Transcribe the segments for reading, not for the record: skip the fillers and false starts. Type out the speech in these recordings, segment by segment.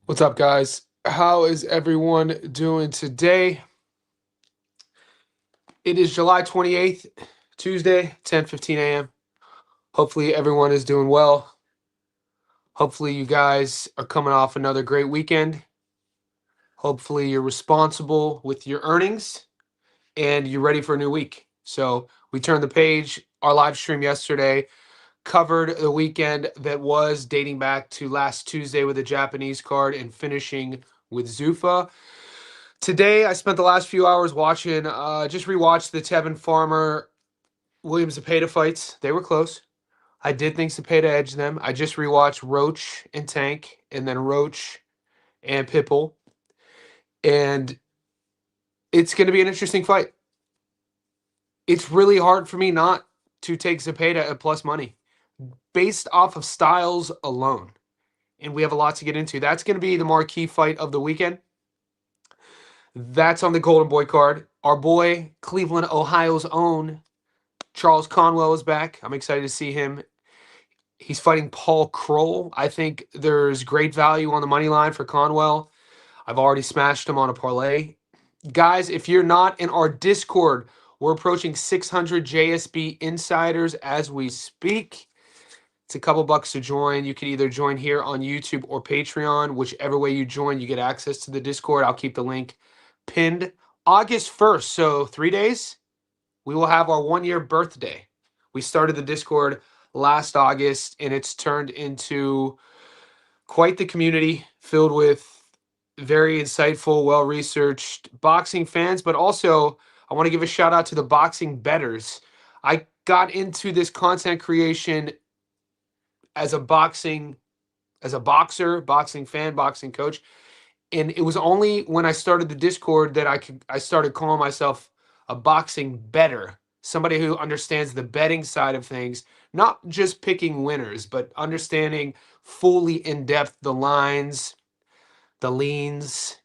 What's up, guys? How is everyone doing today? It is July 28th, Tuesday, 10:15 a.m. Hopefully, everyone is doing well. Hopefully, you guys are coming off another great weekend. Hopefully, you're responsible with your earnings and you're ready for a new week. So, we turned the page. Our live stream yesterday covered the weekend that was dating back to last Tuesday with a Japanese card and finishing with Zufa. Today, I spent the last few hours watching, just rewatched the Tevin Farmer William Zepeda fights. They were close. I did think Zepeda edged them. I just rewatched Roach and Tank, and then Roach and Pitbull. And it's going to be an interesting fight. It's really hard for me not to take Zepeda at plus money based off of styles alone. And we have a lot to get into. That's going to be the marquee fight of the weekend. That's on the Golden Boy card. Our boy, Cleveland, Ohio's own Charles Conwell is back. I'm excited to see him. He's fighting Paul Kroll. I think there's great value on the money line for Conwell. I've already smashed him on a parlay. Guys, if you're not in our Discord, we're approaching 600 JSB insiders as we speak. It's a couple bucks to join. You can either join here on YouTube or Patreon. Whichever way you join, you get access to the Discord. I'll keep the link pinned. August 1st, so 3 days, we will have our 1-year birthday. We started the Discord last August, and it's turned into quite the community filled with very insightful, well-researched boxing fans, but also I want to give a shout out to the boxing bettors. I got into this content creation as a boxer, boxing fan, boxing coach, and it was only when I started the Discord that I started calling myself a boxing bettor, somebody who understands the betting side of things, not just picking winners, but understanding fully in depth the lines, the leans,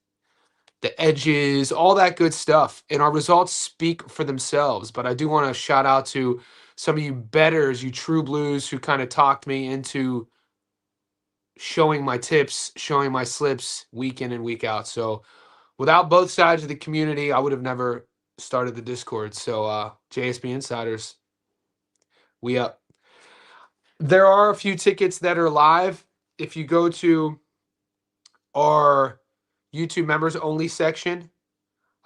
the edges, all that good stuff. And our results speak for themselves. But I do want to shout out to some of you bettors, you true blues who kind of talked me into showing my tips, showing my slips week in and week out. So without both sides of the community, I would have never started the Discord. So JSB Insiders, we up. There are a few tickets that are live. If you go to our YouTube members only section,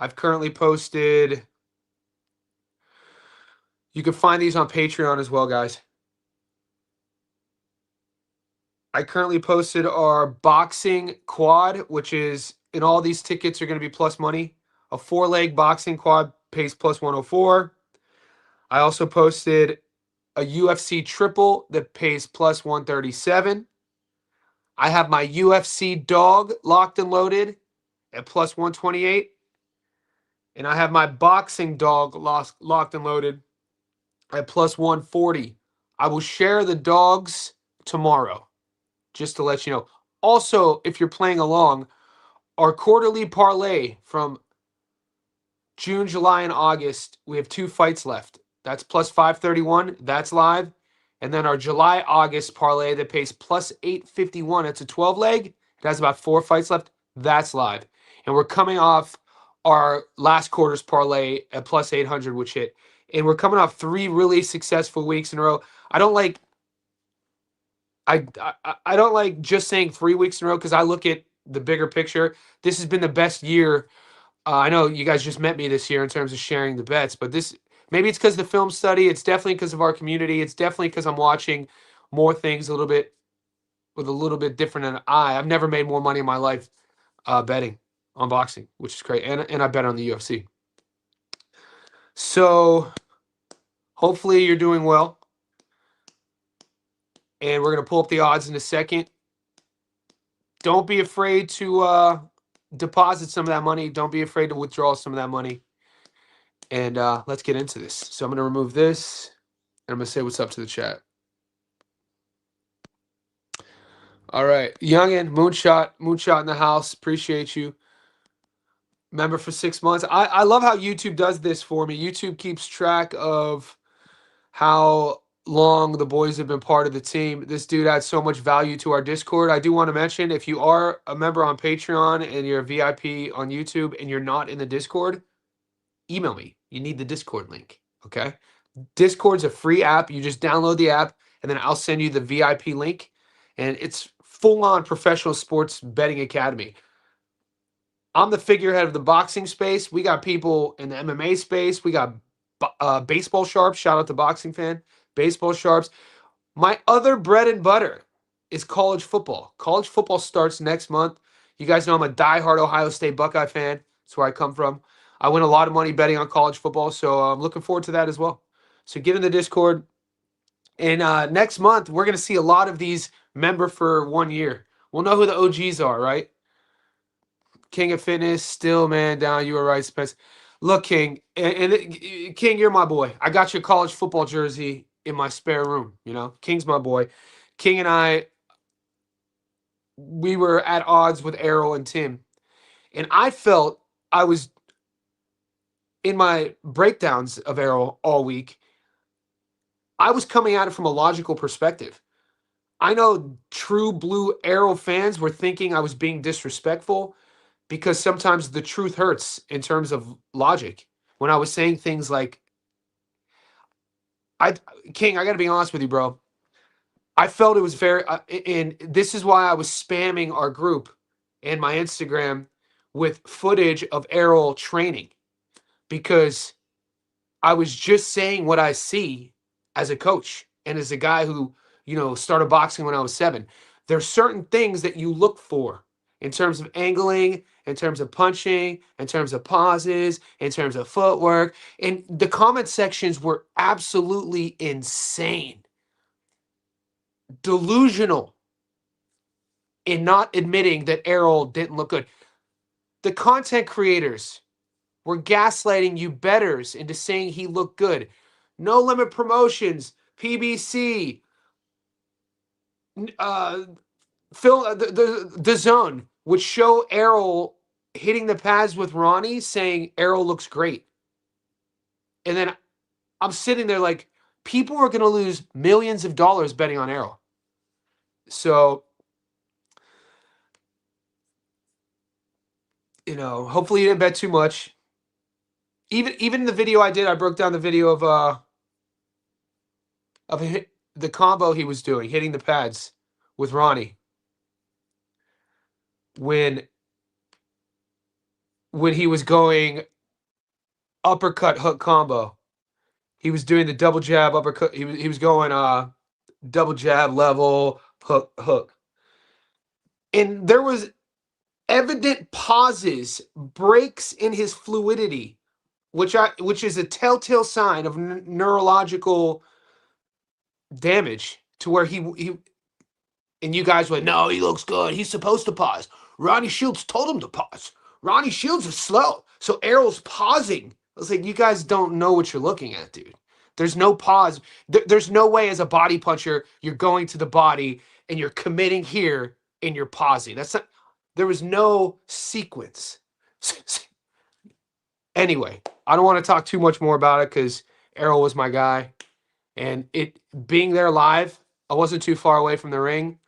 I've currently posted. You can find these on Patreon as well, guys. I currently posted our boxing quad, which is, and all these tickets are going to be plus money. A 4-leg boxing quad pays plus 104. I also posted a UFC triple that pays plus 137. I have my UFC dog locked and loaded at plus 128. And I have my boxing dog locked and loaded at plus 140. I will share the dogs tomorrow, just to let you know. Also, if you're playing along, our quarterly parlay from June, July, and August, we have 2 fights left. That's plus 531. That's live. And then our July, August parlay that pays plus 851. It's a 12-leg. It has about 4 fights left. That's live. And we're coming off our last quarter's parlay at plus 800, which hit. And we're coming off 3 really successful weeks in a row. I don't like just saying 3 weeks in a row because I look at the bigger picture. This has been the best year. I know you guys just met me this year in terms of sharing the bets, but this, maybe it's because of the film study. It's definitely because of our community. It's definitely because I'm watching more things a little bit with a little bit different an eye. I've never made more money in my life betting on boxing, which is great, and I bet on the UFC. So hopefully you're doing well. And we're going to pull up the odds in a second. Don't be afraid to deposit some of that money. Don't be afraid to withdraw some of that money. And let's get into this. So I'm going to remove this, and I'm going to say what's up to the chat. All right. Youngin, Moonshot in the house. Appreciate you. Member for 6 months. I love how YouTube does this for me. YouTube keeps track of how long the boys have been part of the team. This dude adds so much value to our Discord. I do want to mention, if you are a member on Patreon and you're a VIP on YouTube and you're not in the Discord, email me. You need the Discord link, okay? Discord's a free app. You just download the app, and then I'll send you the VIP link. And it's full-on professional sports betting academy. I'm the figurehead of the boxing space. We got people in the MMA space. We got baseball sharps. Shout out to Boxing Fan. Baseball sharps. My other bread and butter is college football. College football starts next month. You guys know I'm a diehard Ohio State Buckeye fan. That's where I come from. I win a lot of money betting on college football, so I'm looking forward to that as well. So get in the Discord. And next month, we're going to see a lot of these member for 1 year. We'll know who the OGs are, right? King of Fitness, still man down. You were right, Spence. Look, King, King, you're my boy. I got your college football jersey in my spare room. You know, King's my boy. King and I, we were at odds with Errol and Tim, and I felt I was in my breakdowns of Errol all week. I was coming at it from a logical perspective. I know true blue Errol fans were thinking I was being disrespectful, because sometimes the truth hurts in terms of logic. When I was saying things like, King, I got to be honest with you, bro. I felt it was very, and this is why I was spamming our group and my Instagram with footage of Errol training, because I was just saying what I see as a coach and as a guy who, started boxing when I was 7. There's certain things that you look for in terms of angling, in terms of punching, in terms of pauses, in terms of footwork. And the comment sections were absolutely insane, delusional in not admitting that Errol didn't look good. The content creators were gaslighting you bettors into saying he looked good. No Limit Promotions, PBC, Phil, the Zone would show Errol hitting the pads with Ronnie, saying Errol looks great. And then I'm sitting there like, people are going to lose millions of dollars betting on Errol. So, hopefully you didn't bet too much. Even the video I did, I broke down the video of the combo he was doing, hitting the pads with Ronnie. When he was going uppercut hook combo, he was doing the double jab uppercut. He was going double jab level hook, and there was evident pauses, breaks in his fluidity, which is a telltale sign of neurological damage, to where he and you guys went, no, he looks good. He's supposed to pause. Ronnie Shields told him to pause. Ronnie Shields is slow, so Errol's pausing. I was like, you guys don't know what you're looking at, dude. There's no pause. There's no way as a body puncher you're going to the body and you're committing here and you're pausing. That's not. There was no sequence. Anyway, I don't want to talk too much more about it because Errol was my guy, and it being there live, I wasn't too far away from the ring.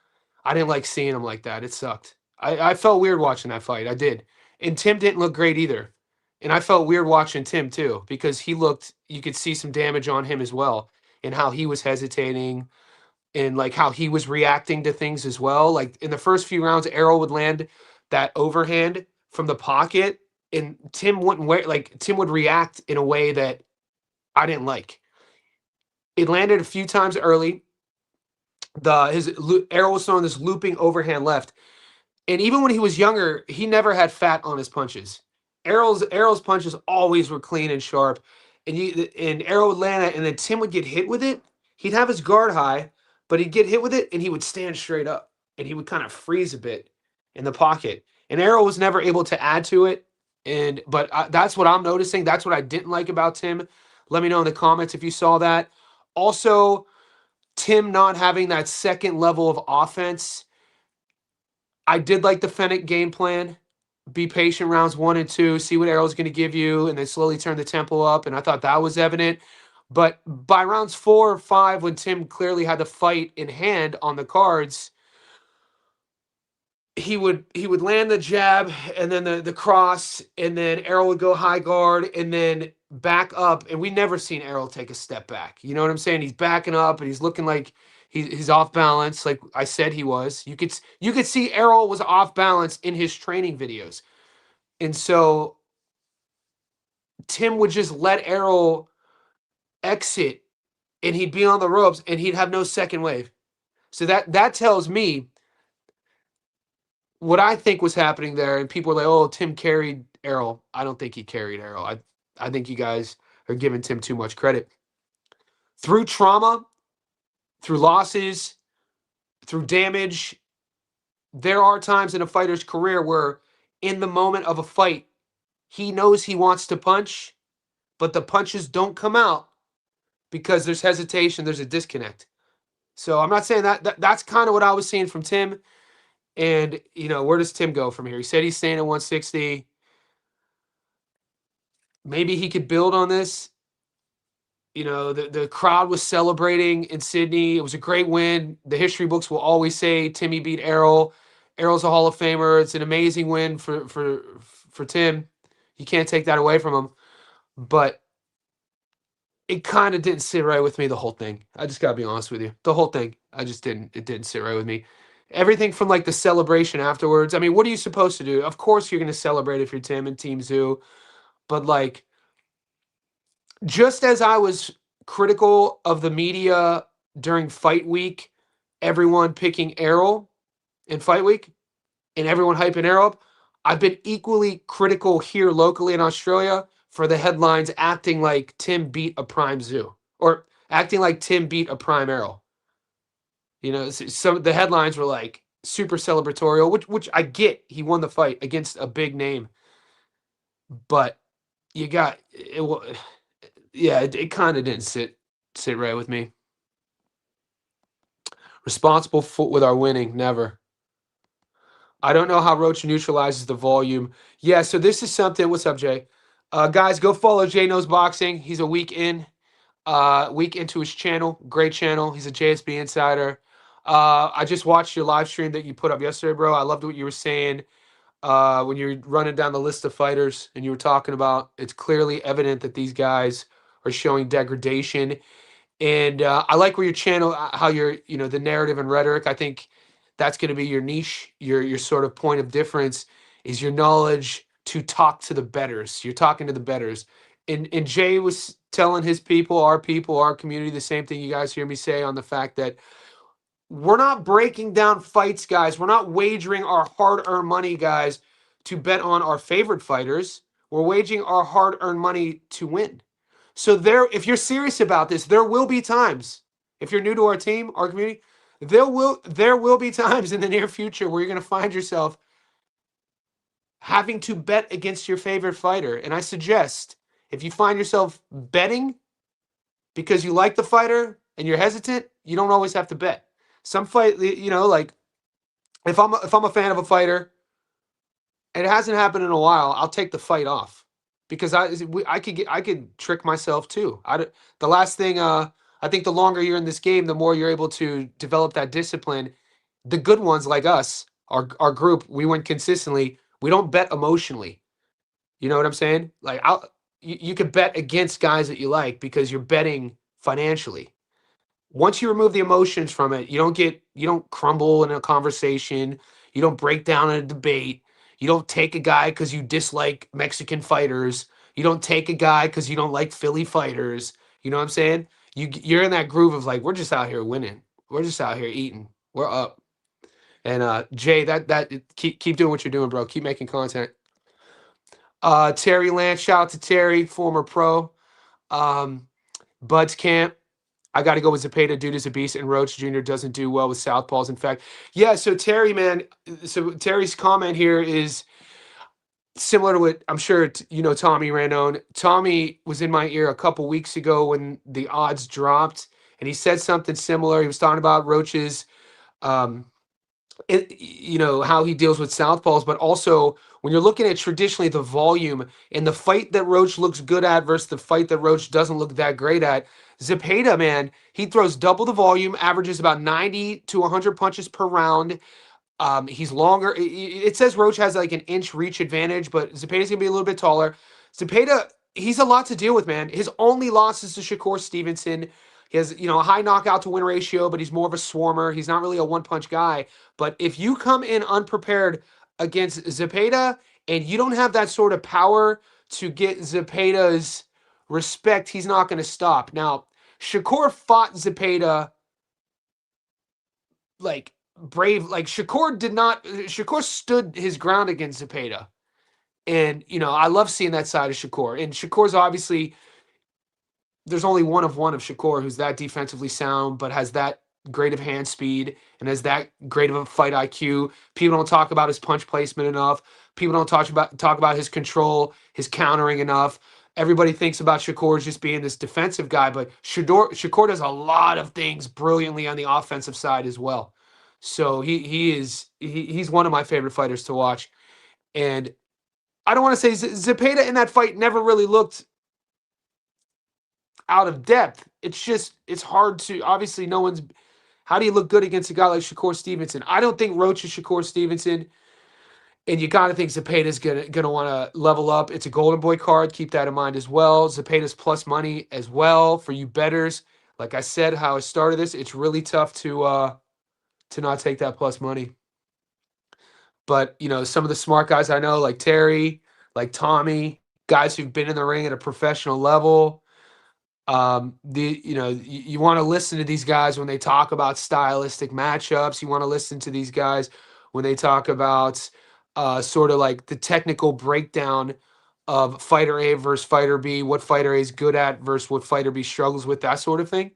I didn't like seeing him like that. It sucked. I felt weird watching that fight. I did. And Tim didn't look great either. And I felt weird watching Tim too, because you could see some damage on him as well, and how he was hesitating and like how he was reacting to things as well. Like in the first few rounds, Errol would land that overhand from the pocket, and Tim would react in a way that I didn't like. It landed a few times early. Errol was throwing this looping overhand left. And even when he was younger, he never had fat on his punches. Errol's punches always were clean and sharp. And Errol would land it, and then Tim would get hit with it. He'd have his guard high, but he'd get hit with it, and he would stand straight up. And he would kind of freeze a bit in the pocket. And Errol was never able to add to it. But that's what I'm noticing. That's what I didn't like about Tim. Let me know in the comments if you saw that. Also, Tim not having that second level of offense. I did like the Fennec game plan. Be patient rounds 1 and 2, see what Errol's going to give you, and then slowly turn the tempo up. And I thought that was evident. But by rounds 4 or 5, when Tim clearly had the fight in hand on the cards, he would land the jab and then the cross, and then Errol would go high guard and then back up, and we never seen Errol take a step back. You know what I'm saying? He's backing up and he's looking like he's off balance, like I said he was. You could see Errol was off balance in his training videos, and so Tim would just let Errol exit, and he'd be on the ropes and he'd have no second wave. So that tells me what I think was happening there, and people were like, "Oh, Tim carried Errol." I don't think he carried Errol. I think you guys are giving Tim too much credit. Through trauma, through losses, through damage, there are times in a fighter's career where, in the moment of a fight, he knows he wants to punch, but the punches don't come out because there's hesitation, there's a disconnect. So I'm not saying that's kind of what I was seeing from Tim. And, where does Tim go from here? He said he's staying at 160. Maybe he could build on this. The crowd was celebrating in Sydney. It was a great win. The history books will always say Timmy beat Errol. Errol's a Hall of Famer. It's an amazing win for Tim. You can't take that away from him. But it kind of didn't sit right with me, the whole thing. I just got to be honest with you. The whole thing, it didn't sit right with me. Everything from like the celebration afterwards. I mean, what are you supposed to do? Of course you're going to celebrate if you're Tim and Team Zoo. But like, just as I was critical of the media during fight week, everyone picking Errol in fight week and everyone hyping Errol up, I've been equally critical here locally in Australia for the headlines acting like Tim beat a prime Zoo, or acting like Tim beat a prime Errol. Some of the headlines were like super celebratorial, which I get. He won the fight against a big name, but you got it. Yeah, it kind of didn't sit right with me. Responsible with our winning, never. I don't know how Roach neutralizes the volume. Yeah, so this is something. What's up, Jay? Guys, go follow Jay Knows Boxing. He's a week into his channel. Great channel. He's a JSB insider. I just watched your live stream that you put up yesterday, bro. I loved what you were saying when you were running down the list of fighters and you were talking about it's clearly evident that these guys are showing degradation. And I like where your channel, how you're, the narrative and rhetoric. I think that's going to be your niche, your sort of point of difference is your knowledge to talk to the betters. You're talking to the betters. And Jay was telling his people, our community, the same thing you guys hear me say on the fact that we're not breaking down fights, guys. We're not wagering our hard-earned money, guys, to bet on our favorite fighters. We're wagering our hard-earned money to win. So if you're serious about this, there will be times. If you're new to our team, our community, there will be times in the near future where you're going to find yourself having to bet against your favorite fighter. And I suggest if you find yourself betting because you like the fighter and you're hesitant, you don't always have to bet. Some fight, like if I'm a fan of a fighter and it hasn't happened in a while, I'll take the fight off because I could trick myself too. The last thing I think the longer you're in this game, the more you're able to develop that discipline. The good ones like us, our group, we win consistently. We don't bet emotionally. You know what I'm saying? Like you could bet against guys that you like because you're betting financially. Once you remove the emotions from it, you don't crumble in a conversation. You don't break down in a debate. You don't take a guy because you dislike Mexican fighters. You don't take a guy because you don't like Philly fighters. You know what I'm saying? You're in that groove of like, we're just out here winning. We're just out here eating. We're up. And Jay, that keep doing what you're doing, bro. Keep making content. Terry Lance, shout out to Terry, former pro. Bud's Camp. I got to go with Zepeda. Dude is a beast, and Roach Jr. doesn't do well with southpaws. In fact, yeah. So Terry, man. So Terry's comment here is similar to what I'm sure Tommy Randone. Tommy was in my ear a couple weeks ago when the odds dropped, and he said something similar. He was talking about Roach's how he deals with southpaws, but also when you're looking at traditionally the volume and the fight that Roach looks good at versus the fight that Roach doesn't look that great at. Zepeda, man, he throws double the volume, averages about 90 to 100 punches per round. He's longer. It says Roach has like an inch reach advantage, but Zepeda's gonna be a little bit taller. Zepeda, he's a lot to deal with, man. His only loss is to Shakur Stevenson. He has, a high knockout to win ratio, but he's more of a swarmer. He's not really a one punch guy. But if you come in unprepared against Zepeda and you don't have that sort of power to get Zepeda's respect, he's not going to stop. Now, Shakur fought Zepeda like brave. Like Shakur stood his ground against Zepeda. And, I love seeing that side of Shakur. And Shakur's obviously, there's only one of Shakur who's that defensively sound, but has that great of hand speed and has that great of a fight IQ. People don't talk about his punch placement enough. People don't talk about his control, his countering enough. Everybody thinks about Shakur as just being this defensive guy, but Shakur does a lot of things brilliantly on the offensive side as well. So he's one of my favorite fighters to watch. And I don't want to say Zepeda in that fight never really looked out of depth. It's hard to, obviously no one's, how do you look good against a guy like Shakur Stevenson? I don't think Roach is Shakur Stevenson, and you got to think Zepeda's gonna want to level up. It's a Golden Boy card. Keep that in mind as well. Zepeda's plus money as well for you betters. Like I said, how I started this, it's really tough to not take that plus money. But some of the smart guys I know, like Terry, like Tommy, guys who've been in the ring at a professional level. You want to listen to these guys when they talk about stylistic matchups. You want to listen to these guys when they talk about sort of like the technical breakdown of fighter A versus fighter B, what fighter A is good at versus what fighter B struggles with, that sort of thing.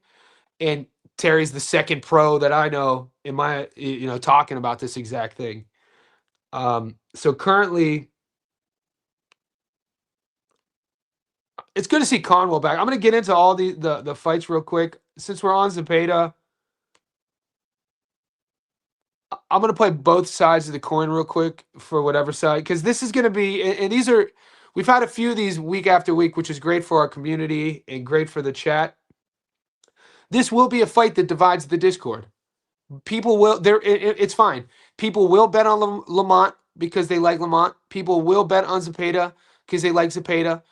And Terry's the second pro that I know in my, talking about this exact thing. So currently, it's good to see Conwell back. I'm going to get into all the fights real quick. Since we're on Zepeda, I'm going to play both sides of the coin real quick for whatever side, because this is going to be, and these are, we've had a few of these week after week, which is great for our community and great for the chat. This will be a fight that divides the Discord. People will, it's fine. People will bet on Lamont because they like Lamont. People will bet on Zepeda because they like Zepeda.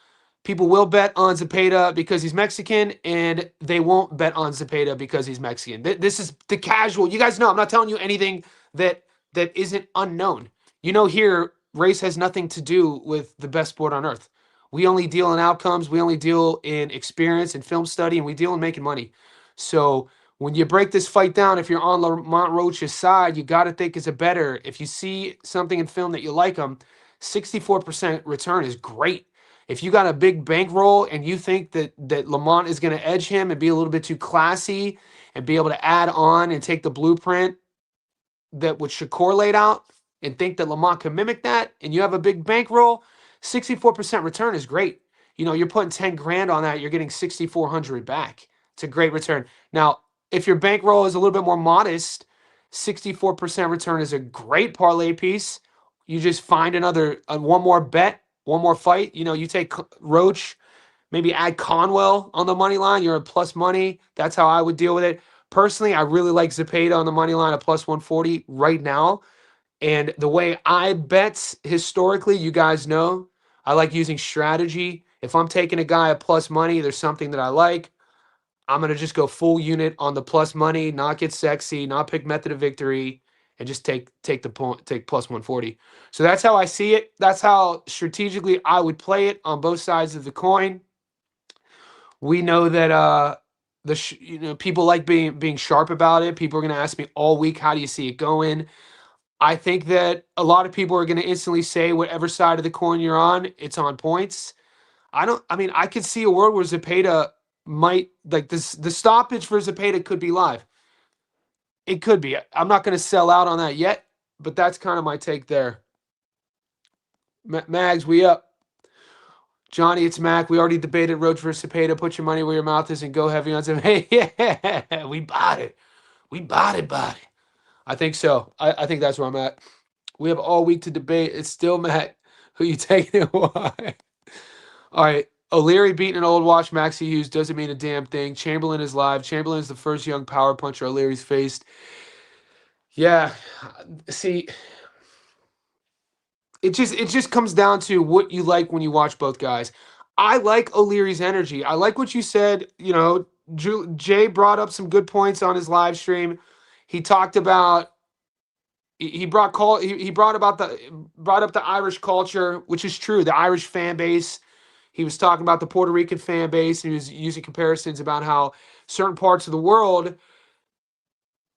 People will bet on Zepeda because he's Mexican, and they won't bet on Zepeda because he's Mexican. This is the casual. You guys know I'm not telling you anything that isn't unknown. Here, race has nothing to do with the best sport on earth. We only deal in outcomes. We only deal in experience and film study, and we deal in making money. So when you break this fight down, if you're on Lamont Roach's side, you got to think it's a better. If you see something in film that you like him, 64% return is great. If you got a big bankroll and you think that Lamont is going to edge him and be a little bit too classy and be able to add on and take the blueprint that what Shakur laid out and think that Lamont can mimic that, and you have a big bankroll, 64% return is great. You're putting 10 grand on that, you're getting 6,400 back. It's a great return. Now, if your bankroll is a little bit more modest, 64% return is a great parlay piece. You just find one more bet, one more fight. You take Roach, maybe add Conwell on the money line. You're at plus money. That's how I would deal with it. Personally, I really like Zepeda on the money line at plus 140 right now. And the way I bet historically, you guys know, I like using strategy. If I'm taking a guy at plus money, there's something that I like. I'm going to just go full unit on the plus money, not get sexy, not pick method of victory, and just take the point, take plus 140. So that's how I see it. That's how strategically I would play it on both sides of the coin. We know that people like being sharp about it. People are going to ask me all week, how do you see it going? I think that a lot of people are going to instantly say whatever side of the coin you're on, it's on points. I could see a world where Zepeda might, like this, the stoppage for Zepeda could be live. It could be. I'm not going to sell out on that yet, but that's kind of my take there. Mags, we up. Johnny, it's Mac. We already debated Roach versus Zepeda. Put your money where your mouth is and go heavy on Zepeda. Yeah, we bought it. We bought it. I think so. I think that's where I'm at. We have all week to debate. It's still Matt. Who you taking and why? All right. O'Leary beating an old watch Maxie Hughes doesn't mean a damn thing. Chamberlain is live. Chamberlain is the first young power puncher O'Leary's faced. Yeah. See, it just comes down to what you like when you watch both guys. I like O'Leary's energy. I like what you said. Jay brought up some good points on his live stream. He talked about he brought brought up the Irish culture, which is true. The Irish fan base. He was talking about the Puerto Rican fan base, and he was using comparisons about how certain parts of the world,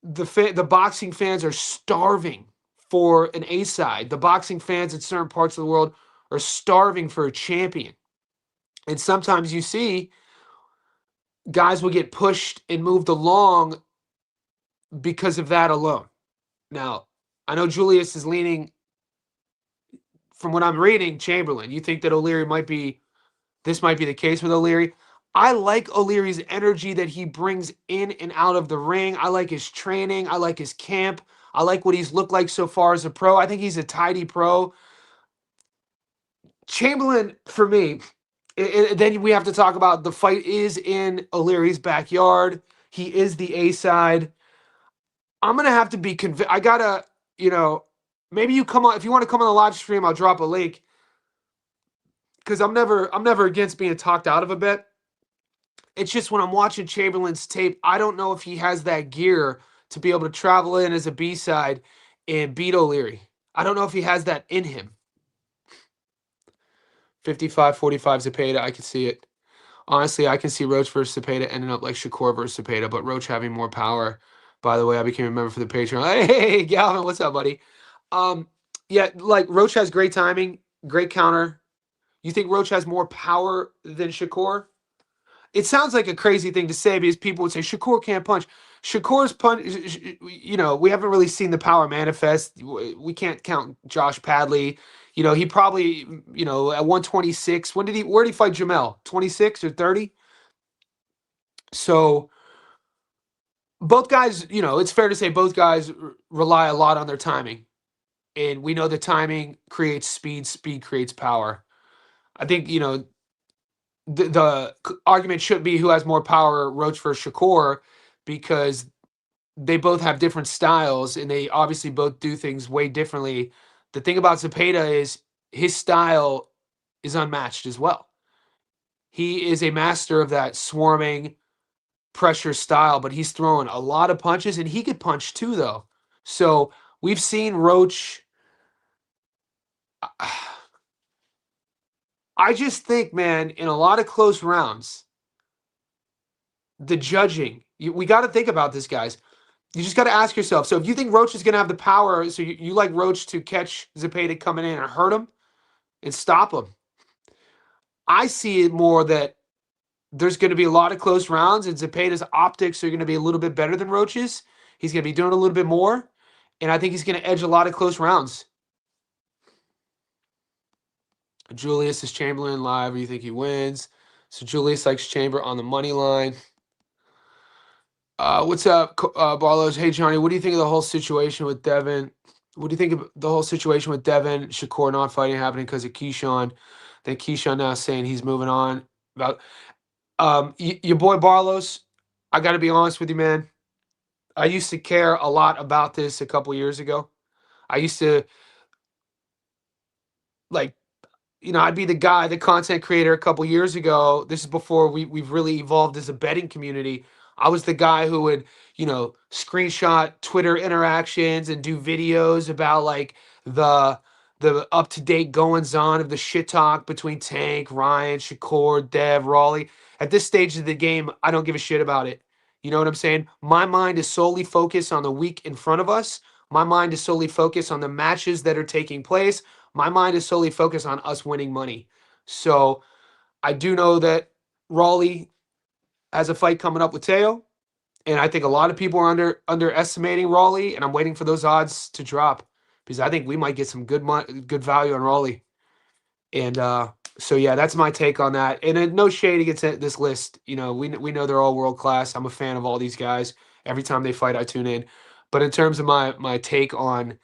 the boxing fans are starving for an A side. The boxing fans in certain parts of the world are starving for a champion. And sometimes you see guys will get pushed and moved along because of that alone. Now, I know Julius is leaning, from what I'm reading, Chamberlain. You think that this might be the case with O'Leary. I like O'Leary's energy that he brings in and out of the ring. I like his training. I like his camp. I like what he's looked like so far as a pro. I think he's a tidy pro. Chamberlain, for me, then we have to talk about the fight is in O'Leary's backyard. He is the A side. I'm gonna have to be convinced. I gotta, maybe you come on if you want to come on the live stream. I'll drop a link because I'm never against being talked out of a bet. It's just when I'm watching Chamberlain's tape, I don't know if he has that gear to be able to travel in as a B side and beat O'Leary. I don't know if he has that in him. 55-45 Zepeda, I can see it. Honestly, I can see Roach versus Zepeda ending up like Shakur versus Zepeda, but Roach having more power. By the way, I became a member for the Patreon. Hey, Galvin, what's up, buddy? Yeah, like Roach has great timing, great counter. You think Roach has more power than Shakur? It sounds like a crazy thing to say because people would say Shakur can't punch. Shakur's punch, we haven't really seen the power manifest. We can't count Josh Padley. He probably, at 126. Where did he fight Jamel? 26 or 30? So both guys, it's fair to say both guys rely a lot on their timing. And we know the timing creates speed, speed creates power. I think, the argument should be who has more power, Roach versus Shakur, because they both have different styles and they obviously both do things way differently. The thing about Zepeda is his style is unmatched as well. He is a master of that swarming pressure style, but he's throwing a lot of punches and he could punch too, though. So we've seen Roach. I just think, man, in a lot of close rounds, the judging, we got to think about this, guys. You just got to ask yourself. So if you think Roach is going to have the power, so you like Roach to catch Zepeda coming in and hurt him and stop him. I see it more that there's going to be a lot of close rounds and Zepeda's optics are going to be a little bit better than Roach's. He's going to be doing a little bit more. And I think he's going to edge a lot of close rounds. Julius is Chamberlain live. Or you think he wins? So Julius likes Chamber on the money line. What's up, Barlows? Hey, Johnny, what do you think of the whole situation with Devin? What do you think of the whole situation with Devin, Shakur not fighting happening because of Keyshawn? Then Keyshawn now saying he's moving on. About your boy Barlows, I got to be honest with you, man. I used to care a lot about this a couple years ago. I used to, like, I'd be the content creator a couple years ago. This is before we've really evolved as a betting community. I was the guy who would, screenshot Twitter interactions and do videos about like the up-to-date goings-on of the shit talk between Tank, Ryan, Shakur, Dev, Raleigh. At this stage of the game, I don't give a shit about it. You know what I'm saying? My mind is solely focused on the week in front of us. My mind is solely focused on the matches that are taking place. My mind is solely focused on us winning money. So I do know that Raleigh has a fight coming up with Teo, and I think a lot of people are underestimating Raleigh, and I'm waiting for those odds to drop because I think we might get some good value on Raleigh. And so yeah, that's my take on that. And no shade against this list. We know they're all world class. I'm a fan of all these guys. Every time they fight, I tune in. But in terms of my take on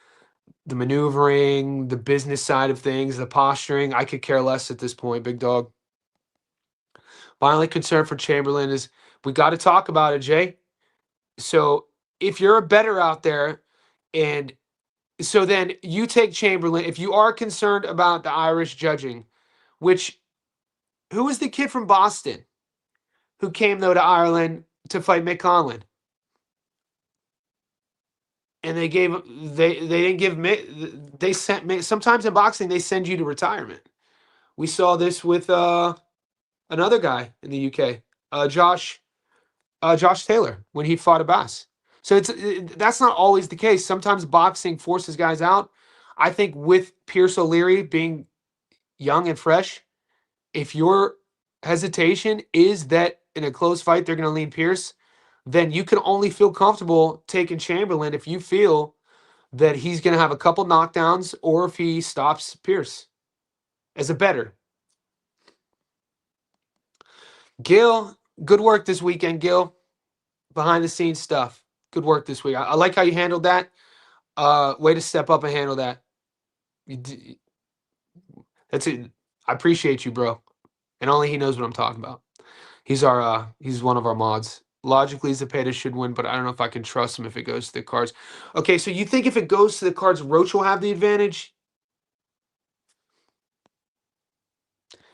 the maneuvering, the business side of things, the posturing, I could care less at this point, big dog. My only concern for Chamberlain is we got to talk about it, Jay. So if you're a bettor out there, and so then you take Chamberlain, if you are concerned about the Irish judging, which who was the kid from Boston who came though to Ireland to fight Mick Conlan? And they didn't give Mick, they sent Mick. Sometimes in boxing they send you to retirement. We saw this with another guy in the UK, Josh Taylor, when he fought Abbas. So that's not always the case. Sometimes boxing forces guys out. I think with Pierce O'Leary being young and fresh, if your hesitation is that in a close fight they're going to lean Pierce, then you can only feel comfortable taking Chamberlain if you feel that he's going to have a couple knockdowns or if he stops Pierce as a bettor. Gil, good work this weekend, Gil. Behind the scenes stuff. Good work this week. I like how you handled that. Way to step up and handle that. That's it. I appreciate you, bro. And only he knows what I'm talking about. He's one of our mods. Logically, Zepeda should win, but I don't know if I can trust him if it goes to the cards. Okay, so you think if it goes to the cards, Roach will have the advantage?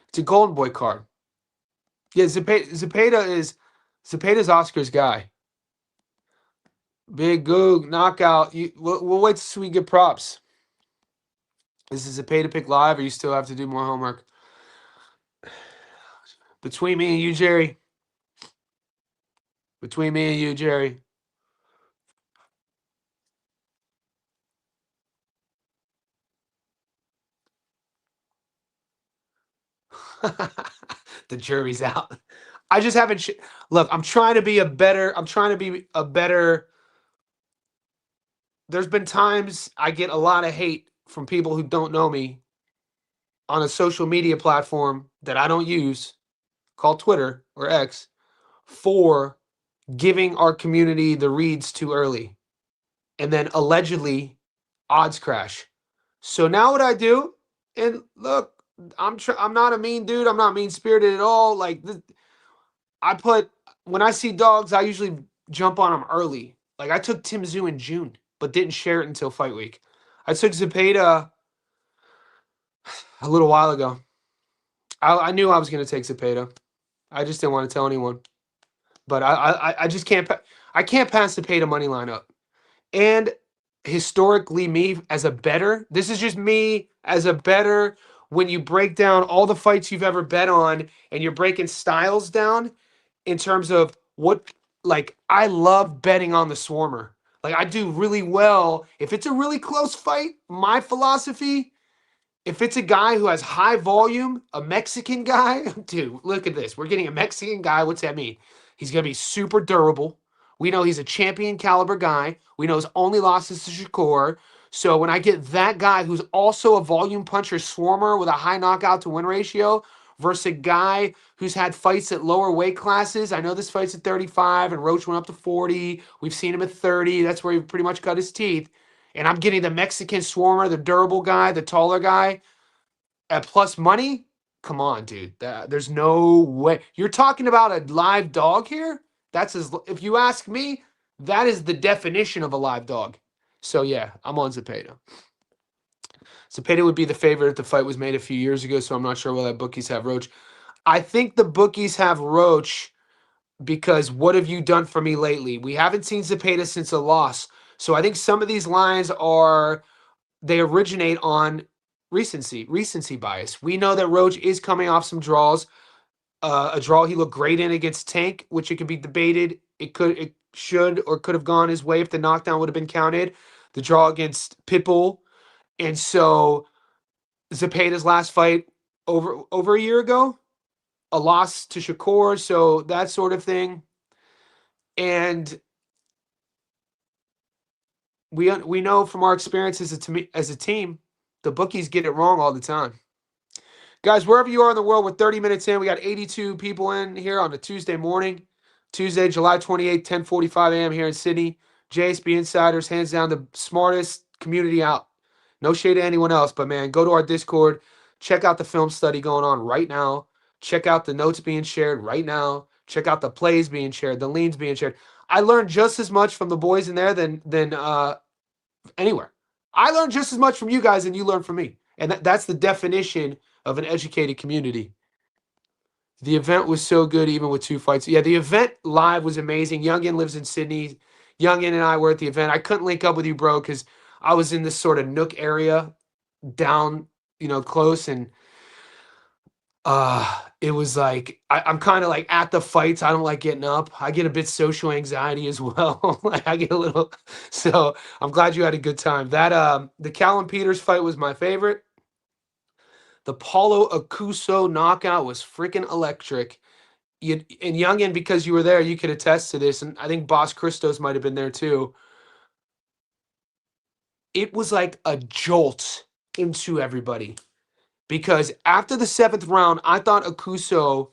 It's a Golden Boy card. Yeah, Zepeda's Oscar's guy. Big Goog knockout. We'll wait till we get props. This is Zepeda pick live, or you still have to do more homework? Between me and you, Jerry. Between me and you, Jerry. The jury's out. I just haven't. Look, I'm trying to be a better. There's been times I get a lot of hate from people who don't know me on a social media platform that I don't use, called Twitter or X, for giving our community the reads too early, and then allegedly odds crash. So now what I do, and look, I'm not a mean dude. I'm not mean spirited at all. Like when I see dogs, I usually jump on them early. Like I took Tim Zoo in June, but didn't share it until fight week. I took Zepeda a little while ago. I knew I was going to take Zepeda. I just didn't want to tell anyone. But I just can't. I can't pass Zepeda money line up. And historically, me as a bettor, this is just me as a bettor. When you break down all the fights you've ever bet on, and you're breaking styles down in terms of what, like, I love betting on the Swarmer. Like, I do really well. If it's a really close fight, my philosophy, if it's a guy who has high volume, a Mexican guy, dude, look at this. We're getting a Mexican guy. What's that mean? He's going to be super durable. We know he's a champion caliber guy. We know his only loss is to Shakur. So when I get that guy who's also a volume puncher Swarmer with a high knockout to win ratio versus a guy who's had fights at lower weight classes. I know this fight's at 35 and Roach went up to 40. We've seen him at 30. That's where he pretty much cut his teeth. And I'm getting the Mexican Swarmer, the durable guy, the taller guy at plus money. Come on, dude. There's no way. You're talking about a live dog here? If you ask me, that is the definition of a live dog. So yeah, I'm on Zepeda. Zepeda would be the favorite if the fight was made a few years ago, so I'm not sure whether the bookies have Roach. I think the bookies have Roach because what have you done for me lately? We haven't seen Zepeda since a loss. So I think some of these lines they originate on recency bias. We know that Roach is coming off some draws. A draw he looked great in against Tank, which it could be debated. It should or could have gone his way if the knockdown would have been counted. The draw against Pitbull. And so Zepeda's last fight over a year ago, a loss to Shakur, so that sort of thing. And we know from our experience as a team, the bookies get it wrong all the time. Guys, wherever you are in the world, we're 30 minutes in. We got 82 people in here on a Tuesday morning. Tuesday, July 28th, 10:45 a.m. here in Sydney. JSB Insiders, hands down, the smartest community out. No shade to anyone else, but man, go to our Discord. Check out the film study going on right now. Check out the notes being shared right now. Check out the plays being shared, the leans being shared. I learned just as much from the boys in there than anywhere. I learned just as much from you guys than you learned from me. And that's the definition of an educated community. The event was so good, even with 2 fights. Yeah, the event live was amazing. Youngin lives in Sydney. Youngin and I were at the event. I couldn't link up with you, bro, because I was in this sort of nook area down, close. And it was like I'm kind of like at the fights. I don't like getting up. I get a bit social anxiety as well. Like I get a little. So I'm glad you had a good time. That the Callum Peters fight was my favorite. The Paulo Acuso knockout was freaking electric. And Youngin, because you were there, you could attest to this. And I think Boss Christos might have been there too. It was like a jolt into everybody. Because after the 7th round, I thought Akuso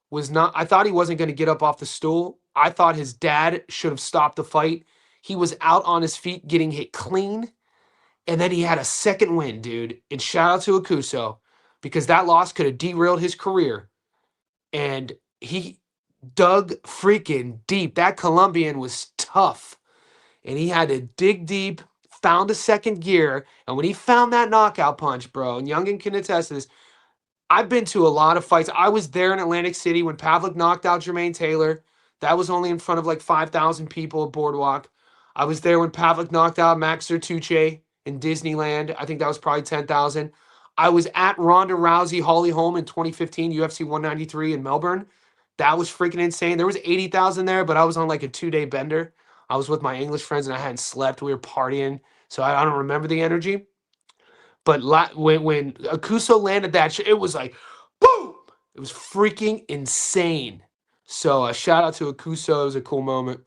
was not, I thought he wasn't going to get up off the stool. I thought his dad should have stopped the fight. He was out on his feet getting hit clean. And then he had a second win, dude. And shout out to Akuso because that loss could have derailed his career. And he dug freaking deep. That Colombian was tough. And he had to dig deep, found a second gear. And when he found that knockout punch, bro, and Youngin can attest to this, I've been to a lot of fights. I was there in Atlantic City when Pavlik knocked out Jermaine Taylor. That was only in front of like 5,000 people at Boardwalk. I was there when Pavlik knocked out Max Zertuche in Disneyland. I think that was probably 10,000. I was at Ronda Rousey Holly Holm in 2015, UFC 193 in Melbourne. That was freaking insane. There was 80,000 there, but I was on like a 2-day bender. I was with my English friends and I hadn't slept. We were partying, so I don't remember the energy. But when Akuso landed that shit, it was like, boom! It was freaking insane. So shout out to Akuso. It was a cool moment.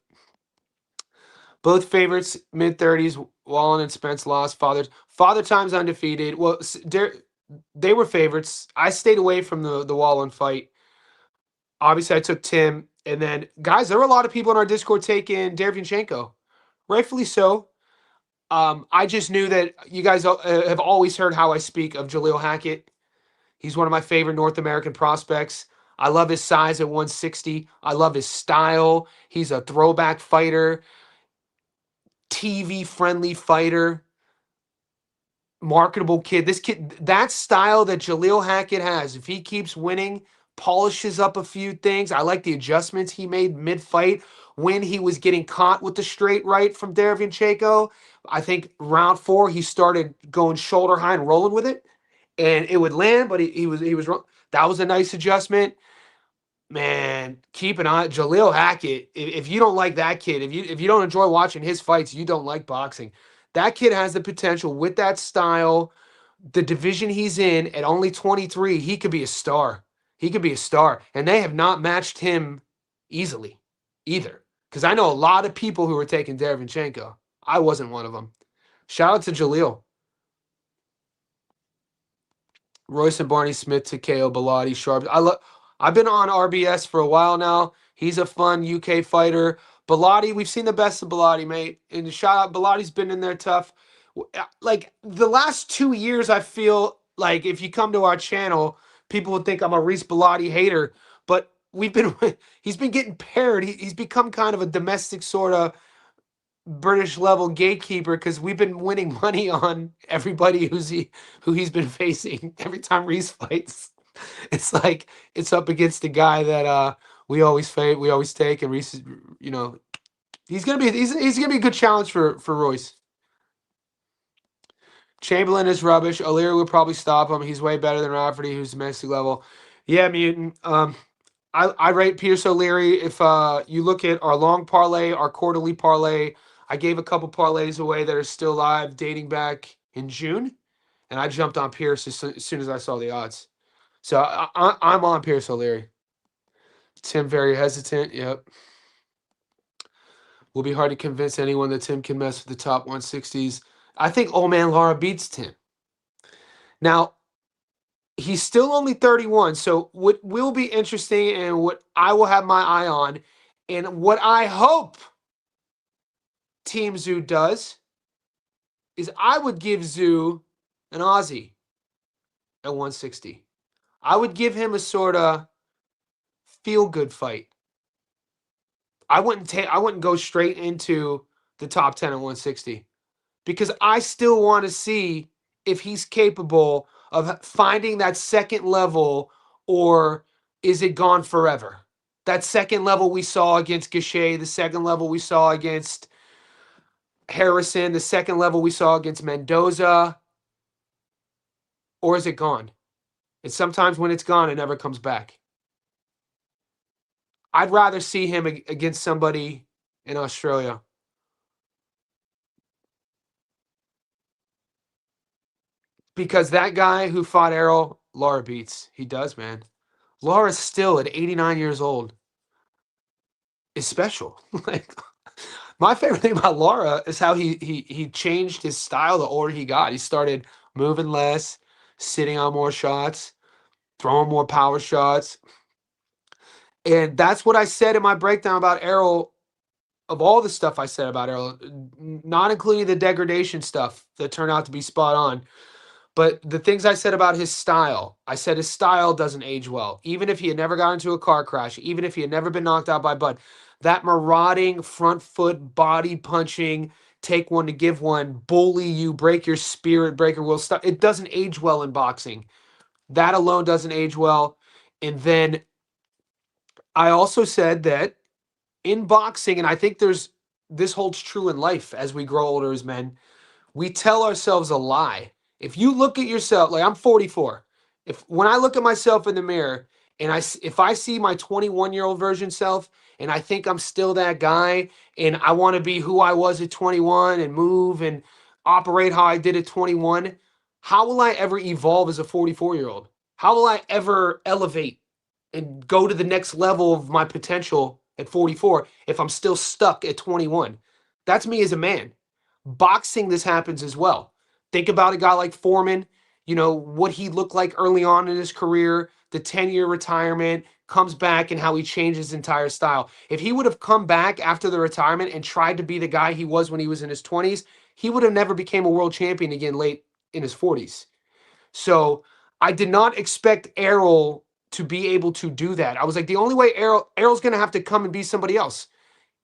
Both favorites, mid-30s. Wallen and Spence lost. Father Time's undefeated. Well, they were favorites. I stayed away from the Wallen fight. Obviously, I took Tim. And then, guys, there were a lot of people in our Discord taking Derevyanchenko. Rightfully so. I just knew that you guys have always heard how I speak of Jaleel Hackett. He's one of my favorite North American prospects. I love his size at 160. I love his style. He's a throwback fighter, TV-friendly fighter, marketable kid. This kid, that style that Jaleel Hackett has, if he keeps winning, polishes up a few things. I like the adjustments he made mid-fight when he was getting caught with the straight right from Derevyanchenko. I think round 4, he started going shoulder high and rolling with it, and it would land, but he was wrong. That was a nice adjustment. Man, keep an eye. Jaleel Hackett. If you don't like that kid, if you don't enjoy watching his fights, you don't like boxing. That kid has the potential with that style, the division he's in at only 23. He could be a star. He could be a star, and they have not matched him easily either. Because I know a lot of people who were taking Derevyanchenko. I wasn't one of them. Shout out to Jaleel. Royce and Barney Smith to KO Bilotti Sharp. I've been on RBS for a while now. He's a fun UK fighter. Bilotti, we've seen the best of Bilotti, mate. And shout out, Bilotti's been in there tough. Like the last 2 years, I feel like if you come to our channel, people would think I'm a Reese Bilotti hater. But he's been getting paired. He's become kind of a domestic sort of British level gatekeeper because we've been winning money on everybody who he's been facing every time Reese fights. It's like it's up against the guy that we always fight, we always take, and Reese is, he's gonna be a good challenge for Royce. Chamberlain is rubbish. O'Leary would probably stop him. He's way better than Rafferty, who's domestic level. Yeah, Mutant. I rate Pierce O'Leary. If you look at our long parlay, our quarterly parlay, I gave a couple parlays away that are still live dating back in June, and I jumped on Pierce as soon as I saw the odds. So I'm on Pierce O'Leary. Tim very hesitant. Yep. Will be hard to convince anyone that Tim can mess with the top 160s. I think Old Man Lara beats Tim. Now, he's still only 31, so what will be interesting and what I will have my eye on and what I hope Team Zoo does is I would give Zoo an Aussie at 160. I would give him a sort of feel good fight. I wouldn't go straight into the top 10 at 160 because I still want to see if he's capable of finding that second level, or is it gone forever? That second level we saw against Gachet, the second level we saw against Harrison, the second level we saw against Mendoza, or is it gone? And sometimes when it's gone, it never comes back. I'd rather see him against somebody in Australia. Because that guy who fought Errol, Lara beats. He does, man. Lara's still at 89 years old is special. Like, my favorite thing about Lara is how he changed his style the older he got. He started moving less, sitting on more shots, throwing more power shots. And that's what I said in my breakdown about Errol. Of all the stuff I said about Errol, not including the degradation stuff that turned out to be spot on, but the things I said about his style, I said his style doesn't age well. Even if he had never got into a car crash, even if he had never been knocked out by Bud, that marauding front foot body punching, take one to give one, bully you, break your spirit, break your will, stuff. It doesn't age well in boxing. That alone doesn't age well. And then I also said that in boxing, and I think this holds true in life as we grow older as men, we tell ourselves a lie. If you look at yourself, like I'm 44, if when I look at myself in the mirror and if I see my 21-year-old version self and I think I'm still that guy and I want to be who I was at 21 and move and operate how I did at 21, how will I ever evolve as a 44-year-old? How will I ever elevate and go to the next level of my potential at 44 if I'm still stuck at 21? That's me as a man. Boxing, this happens as well. Think about a guy like Foreman, what he looked like early on in his career, the 10-year retirement, comes back and how he changed his entire style. If he would have come back after the retirement and tried to be the guy he was when he was in his 20s, he would have never became a world champion again late in his 40s. So I did not expect Errol to be able to do that. I was like, the only way Errol's going to have to come and be somebody else.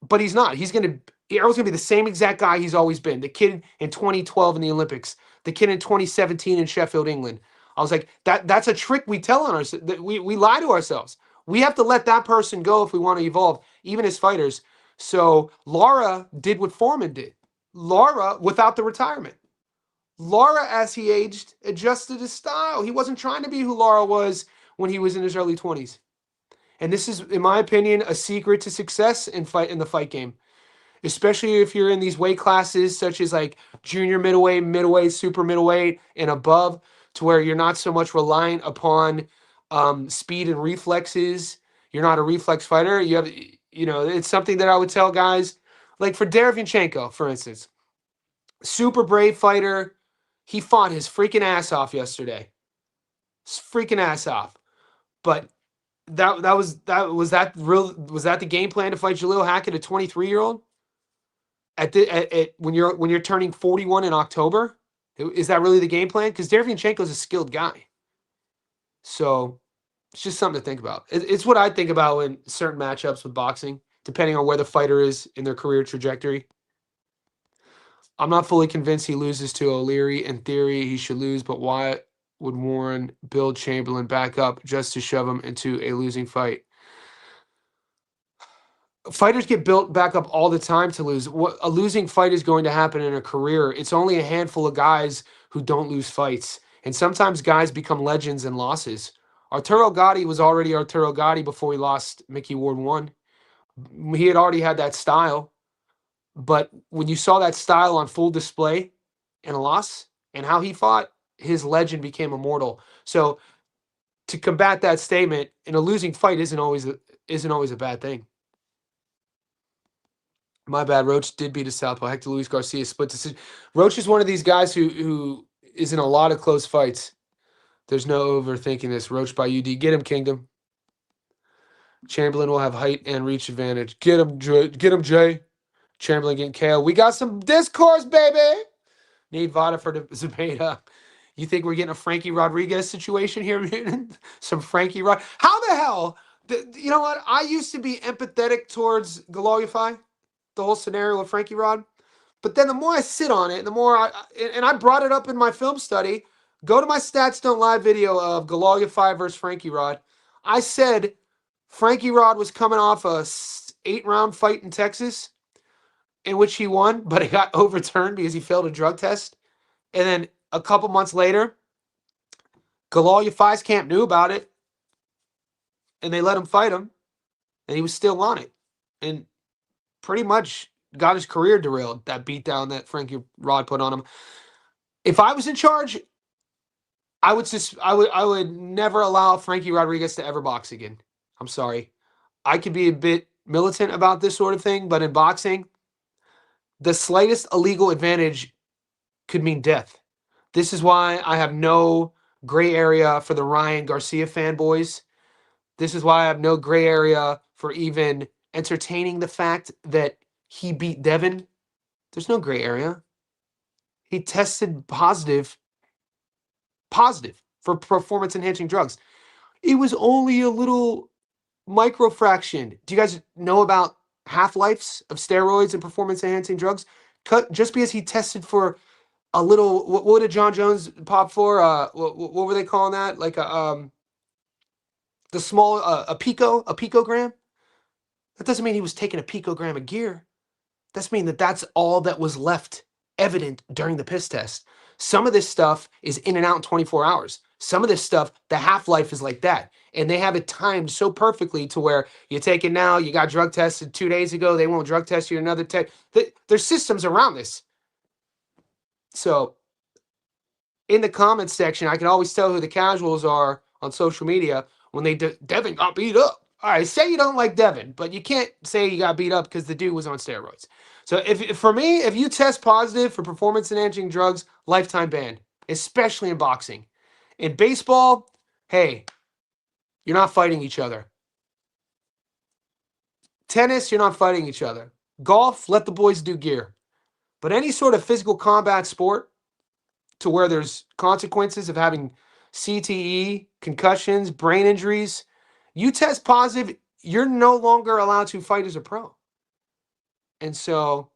But he's not. Errol's going to be the same exact guy he's always been. The kid in 2012 in the Olympics, the kid in 2017 in Sheffield, England. I was like, that's a trick we tell on ourselves. We lie to ourselves. We have to let that person go if we want to evolve, even as fighters. So Lara did what Foreman did. Lara, without the retirement. Lara, as he aged, adjusted his style. He wasn't trying to be who Lara was when he was in his early 20s. And this is, in my opinion, a secret to success in the fight game, especially if you're in these weight classes such as like junior middleweight, super middleweight, and above, to where you're not so much reliant upon speed and reflexes. You're not a reflex fighter. It's something that I would tell guys, like for Derevyanchenko, for instance, super brave fighter. He fought his freaking ass off yesterday. His freaking ass off. But was that the game plan to fight Jalil Hackett, a 23-year-old? When you're turning 41 in October? Is that really the game plan? Because Derevyanchenko is a skilled guy. So it's just something to think about. It's what I think about in certain matchups with boxing, depending on where the fighter is in their career trajectory. I'm not fully convinced he loses to O'Leary. In theory, he should lose, but why would Warren build Chamberlain back up just to shove him into a losing fight? Fighters get built back up all the time to lose. A losing fight is going to happen in a career. It's only a handful of guys who don't lose fights. And sometimes guys become legends in losses. Arturo Gatti was already Arturo Gatti before he lost Mickey Ward 1. He had already had that style. But when you saw that style on full display in a loss and how he fought, his legend became immortal. So to combat that statement, in a losing fight isn't always a bad thing. My bad. Roach did beat a southpaw. Hector Luis Garcia split decision. Roach is one of these guys who is in a lot of close fights. There's no overthinking this. Roach by UD. Get him, Kingdom. Chamberlain will have height and reach advantage. Get him, Jay. Chamberlain getting KO. We got some discourse, baby. Need Vada for the Zepeda. You think we're getting a Frankie Rodriguez situation here, Mutant? Some Frankie Rod. How the hell? You know what? I used to be empathetic towards Galorify, the whole scenario with Frankie Rod. But then the more I sit on it, the more I brought it up in my film study. Go to my Stats Don't Lie video of Galorify versus Frankie Rod. I said Frankie Rod was coming off a 8-round fight in Texas in which he won, but it got overturned because he failed a drug test. And then a couple months later, Galorify's camp knew about it, and they let him fight him, and he was still on it. And pretty much got his career derailed, that beatdown that Frankie Rod put on him. If I was in charge, I would never allow Frankie Rodriguez to ever box again. I'm sorry. I could be a bit militant about this sort of thing, but in boxing, the slightest illegal advantage could mean death. This is why I have no gray area for the Ryan Garcia fanboys. This is why I have no gray area for even entertaining the fact that he beat Devin. There's no gray area. He tested positive for performance-enhancing drugs. It was only a little microfraction. Do you guys know about half-lives of steroids and performance-enhancing drugs? Just because he tested for a little, what did John Jones pop for? What were they calling that? Like the small, a picogram? That doesn't mean he was taking a picogram of gear. That's mean that's all that was left evident during the piss test. Some of this stuff is in and out in 24 hours. Some of this stuff, the half-life is like that. And they have it timed so perfectly to where you take it now, you got drug tested 2 days ago, they won't drug test you another test. There's systems around this. So in the comments section, I can always tell who the casuals are on social media when they Devin got beat up. All right, say you don't like Devin, but you can't say you got beat up because the dude was on steroids. So for me, if you test positive for performance-enhancing drugs, lifetime ban, especially in boxing. In baseball, hey, you're not fighting each other. Tennis, you're not fighting each other. Golf, let the boys do gear. But any sort of physical combat sport to where there's consequences of having CTE, concussions, brain injuries, you test positive, you're no longer allowed to fight as a pro. And so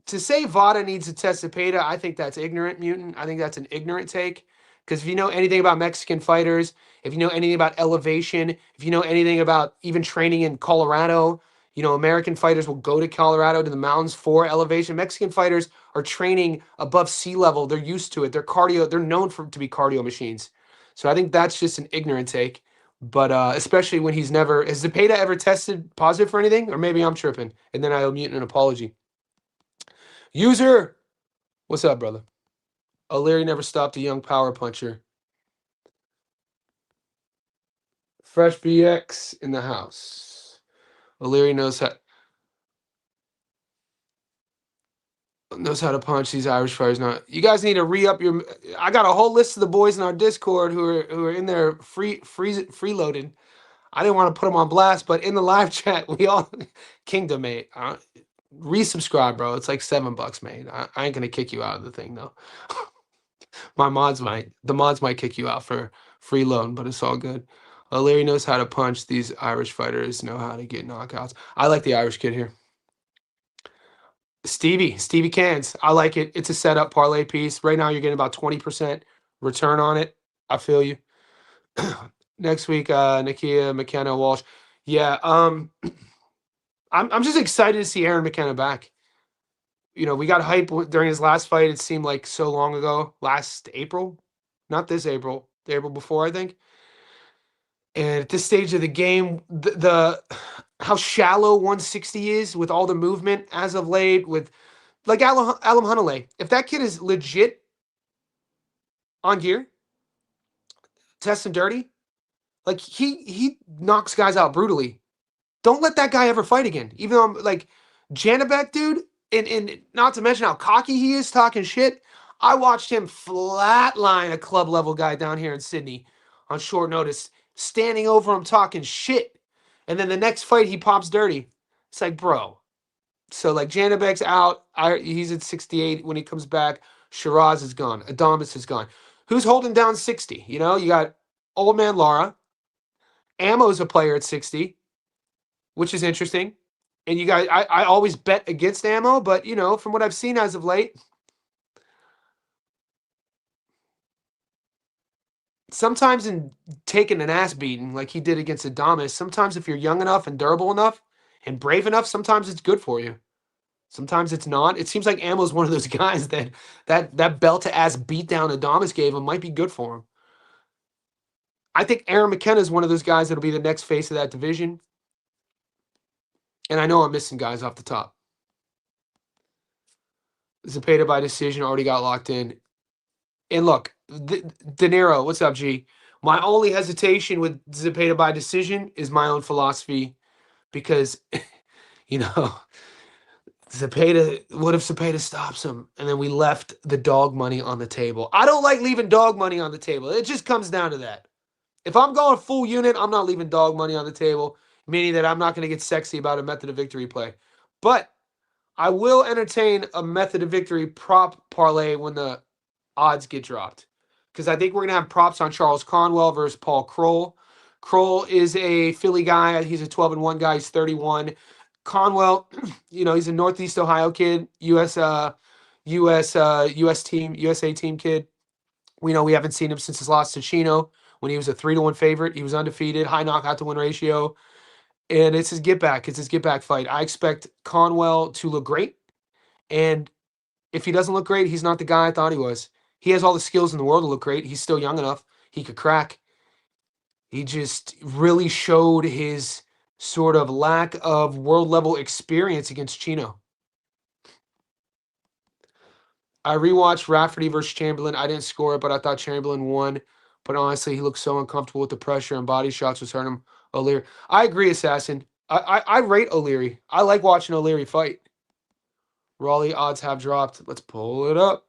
to say Vada needs to test Zepeda, I think that's ignorant, Mutant. I think that's an ignorant take. Because if you know anything about Mexican fighters, if you know anything about elevation, if you know anything about even training in Colorado, American fighters will go to Colorado to the mountains for elevation. Mexican fighters are training above sea level. They're used to it. They're known to be cardio machines. So I think that's just an ignorant take. But especially when has Zepeda ever tested positive for anything? Or maybe I'm tripping. And then I owe Mutant an apology. User, what's up, brother? O'Leary never stopped a young power puncher. Fresh BX in the house. O'Leary knows how to punch these Irish fighters. Now, you guys need to re-up your. I got a whole list of the boys in our Discord who are in there freeloading. I didn't want to put them on blast, but in the live chat, we all Kingdom, mate. Resubscribe, bro. It's like $7, mate. I ain't gonna kick you out of the thing though. The mods might kick you out for freeload, but it's all good. Larry knows how to punch. These Irish fighters know how to get knockouts. I like the Irish kid here. Stevie Cans. I like it. It's a setup parlay piece. Right now, you're getting about 20% return on it. I feel you. Next week, Nakia, McKenna, Walsh. Yeah, I'm just excited to see Aaron McKenna back. We got hype during his last fight. It seemed like so long ago. Last April. Not this April. The April before, I think. And at this stage of the game, the how shallow 160 is with all the movement as of late, with like Alam Hunalay. If that kid is legit on gear, testing dirty, like he knocks guys out brutally. Don't let that guy ever fight again. Even though I'm like Janabek, dude, and not to mention how cocky he is talking shit. I watched him flatline a club level guy down here in Sydney on short notice, standing over him talking shit. And then the next fight he pops dirty. It's like, bro, So like Janabek's out. He's at 68 when he comes back. Shiraz is gone. Adamas is gone. Who's holding down 60? You know, you got old man Lara. Ammo's a player at 60, which is interesting. And you guys, I always bet against Ammo, but you know, from what I've seen as of late, sometimes in taking an ass beating like he did against Adamas, sometimes if you're young enough and durable enough and brave enough, sometimes it's good for you. Sometimes it's not. It seems like Ammo's one of those guys that belt to ass beatdown Adamas gave him might be good for him. I think Aaron McKenna is one of those guys that'll be the next face of that division. And I know I'm missing guys off the top. Zepeda by decision already got locked in. And look, De Niro, what's up, G? My only hesitation with Zepeda by decision is my own philosophy because, you know, Zepeda, what if Zepeda stops him and then we left the dog money on the table? I don't like leaving dog money on the table. It just comes down to that. If I'm going full unit, I'm not leaving dog money on the table, meaning that I'm not going to get sexy about a method of victory play. But I will entertain a method of victory prop parlay when the odds get dropped. Because I think we're going to have props on Charles Conwell versus Paul Kroll. Kroll is a Philly guy. He's a 12-1 guy. He's 31. Conwell, you know, he's a Northeast Ohio kid, USA team kid. We know we haven't seen him since his loss to Chino when he was a 3-1 favorite. He was undefeated, high knockout to win ratio. And it's his get back. It's his get back fight. I expect Conwell to look great. And if he doesn't look great, he's not the guy I thought he was. He has all the skills in the world to look great. He's still young enough. He could crack. He just really showed his sort of lack of world level experience against Chino. I rewatched Rafferty versus Chamberlain. I didn't score it, but I thought Chamberlain won. But honestly, he looked so uncomfortable with the pressure and body shots was hurting him. O'Leary. I agree, Assassin. I rate O'Leary. I like watching O'Leary fight. Raleigh odds have dropped. Let's pull it up.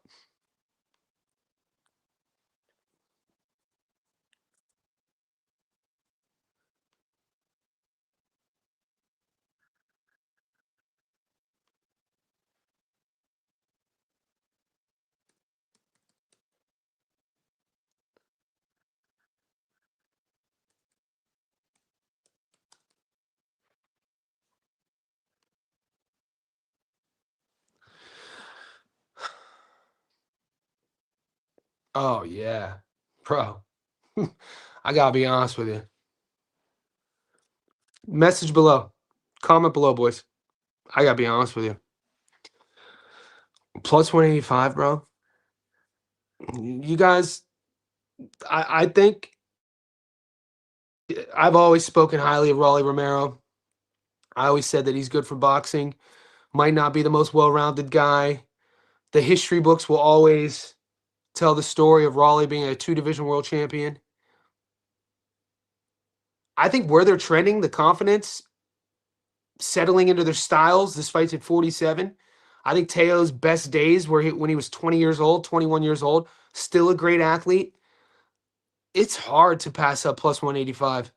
Oh, yeah. Bro. I gotta be honest with you. Message below. Comment below, boys. I gotta be honest with you. Plus 185, bro. You guys, I think I've always spoken highly of Raleigh Romero. I always said that he's good for boxing. Might not be the most well-rounded guy. The history books will always tell the story of Raleigh being a two-division world champion. I think where they're trending, the confidence, settling into their styles, this fight's at 47. I think Teo's best days were when he was 20 years old, 21 years old, still a great athlete. It's hard to pass up plus 185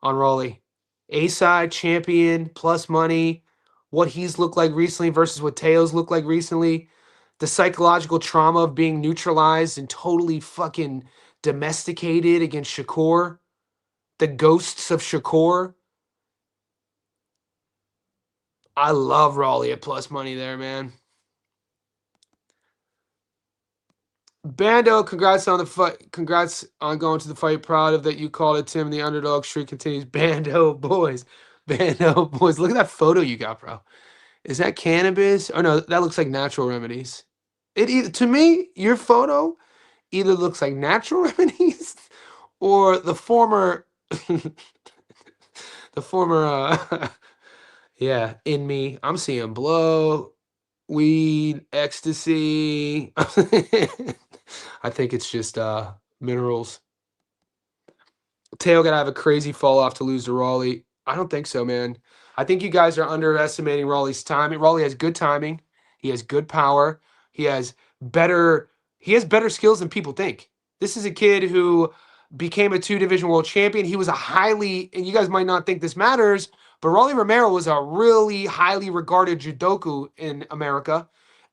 on Raleigh. A-side champion, plus money, what he's looked like recently versus what Teo's looked like recently, the psychological trauma of being neutralized and totally fucking domesticated against Shakur, the ghosts of Shakur. I love Raleigh at plus money there, man. Bando, congrats on the fight. Congrats on going to the fight. Proud of that you called it, Tim. The underdog streak continues. Bando boys. Bando boys. Look at that photo you got, bro. Is that cannabis? Oh no, that looks like natural remedies. It either, to me, your photo either looks like natural remedies or the former the former yeah, in me. I'm seeing blow, weed, ecstasy. I think it's just minerals. Teo gonna have a crazy fall off to lose to Raleigh. I don't think so, man. I think you guys are underestimating Raleigh's timing. Raleigh has good timing. He has good power. He has better skills than people think. This is a kid who became a two-division world champion. He was a highly, and you guys might not think this matters, But Rolly Romero was a really highly regarded judoku in America.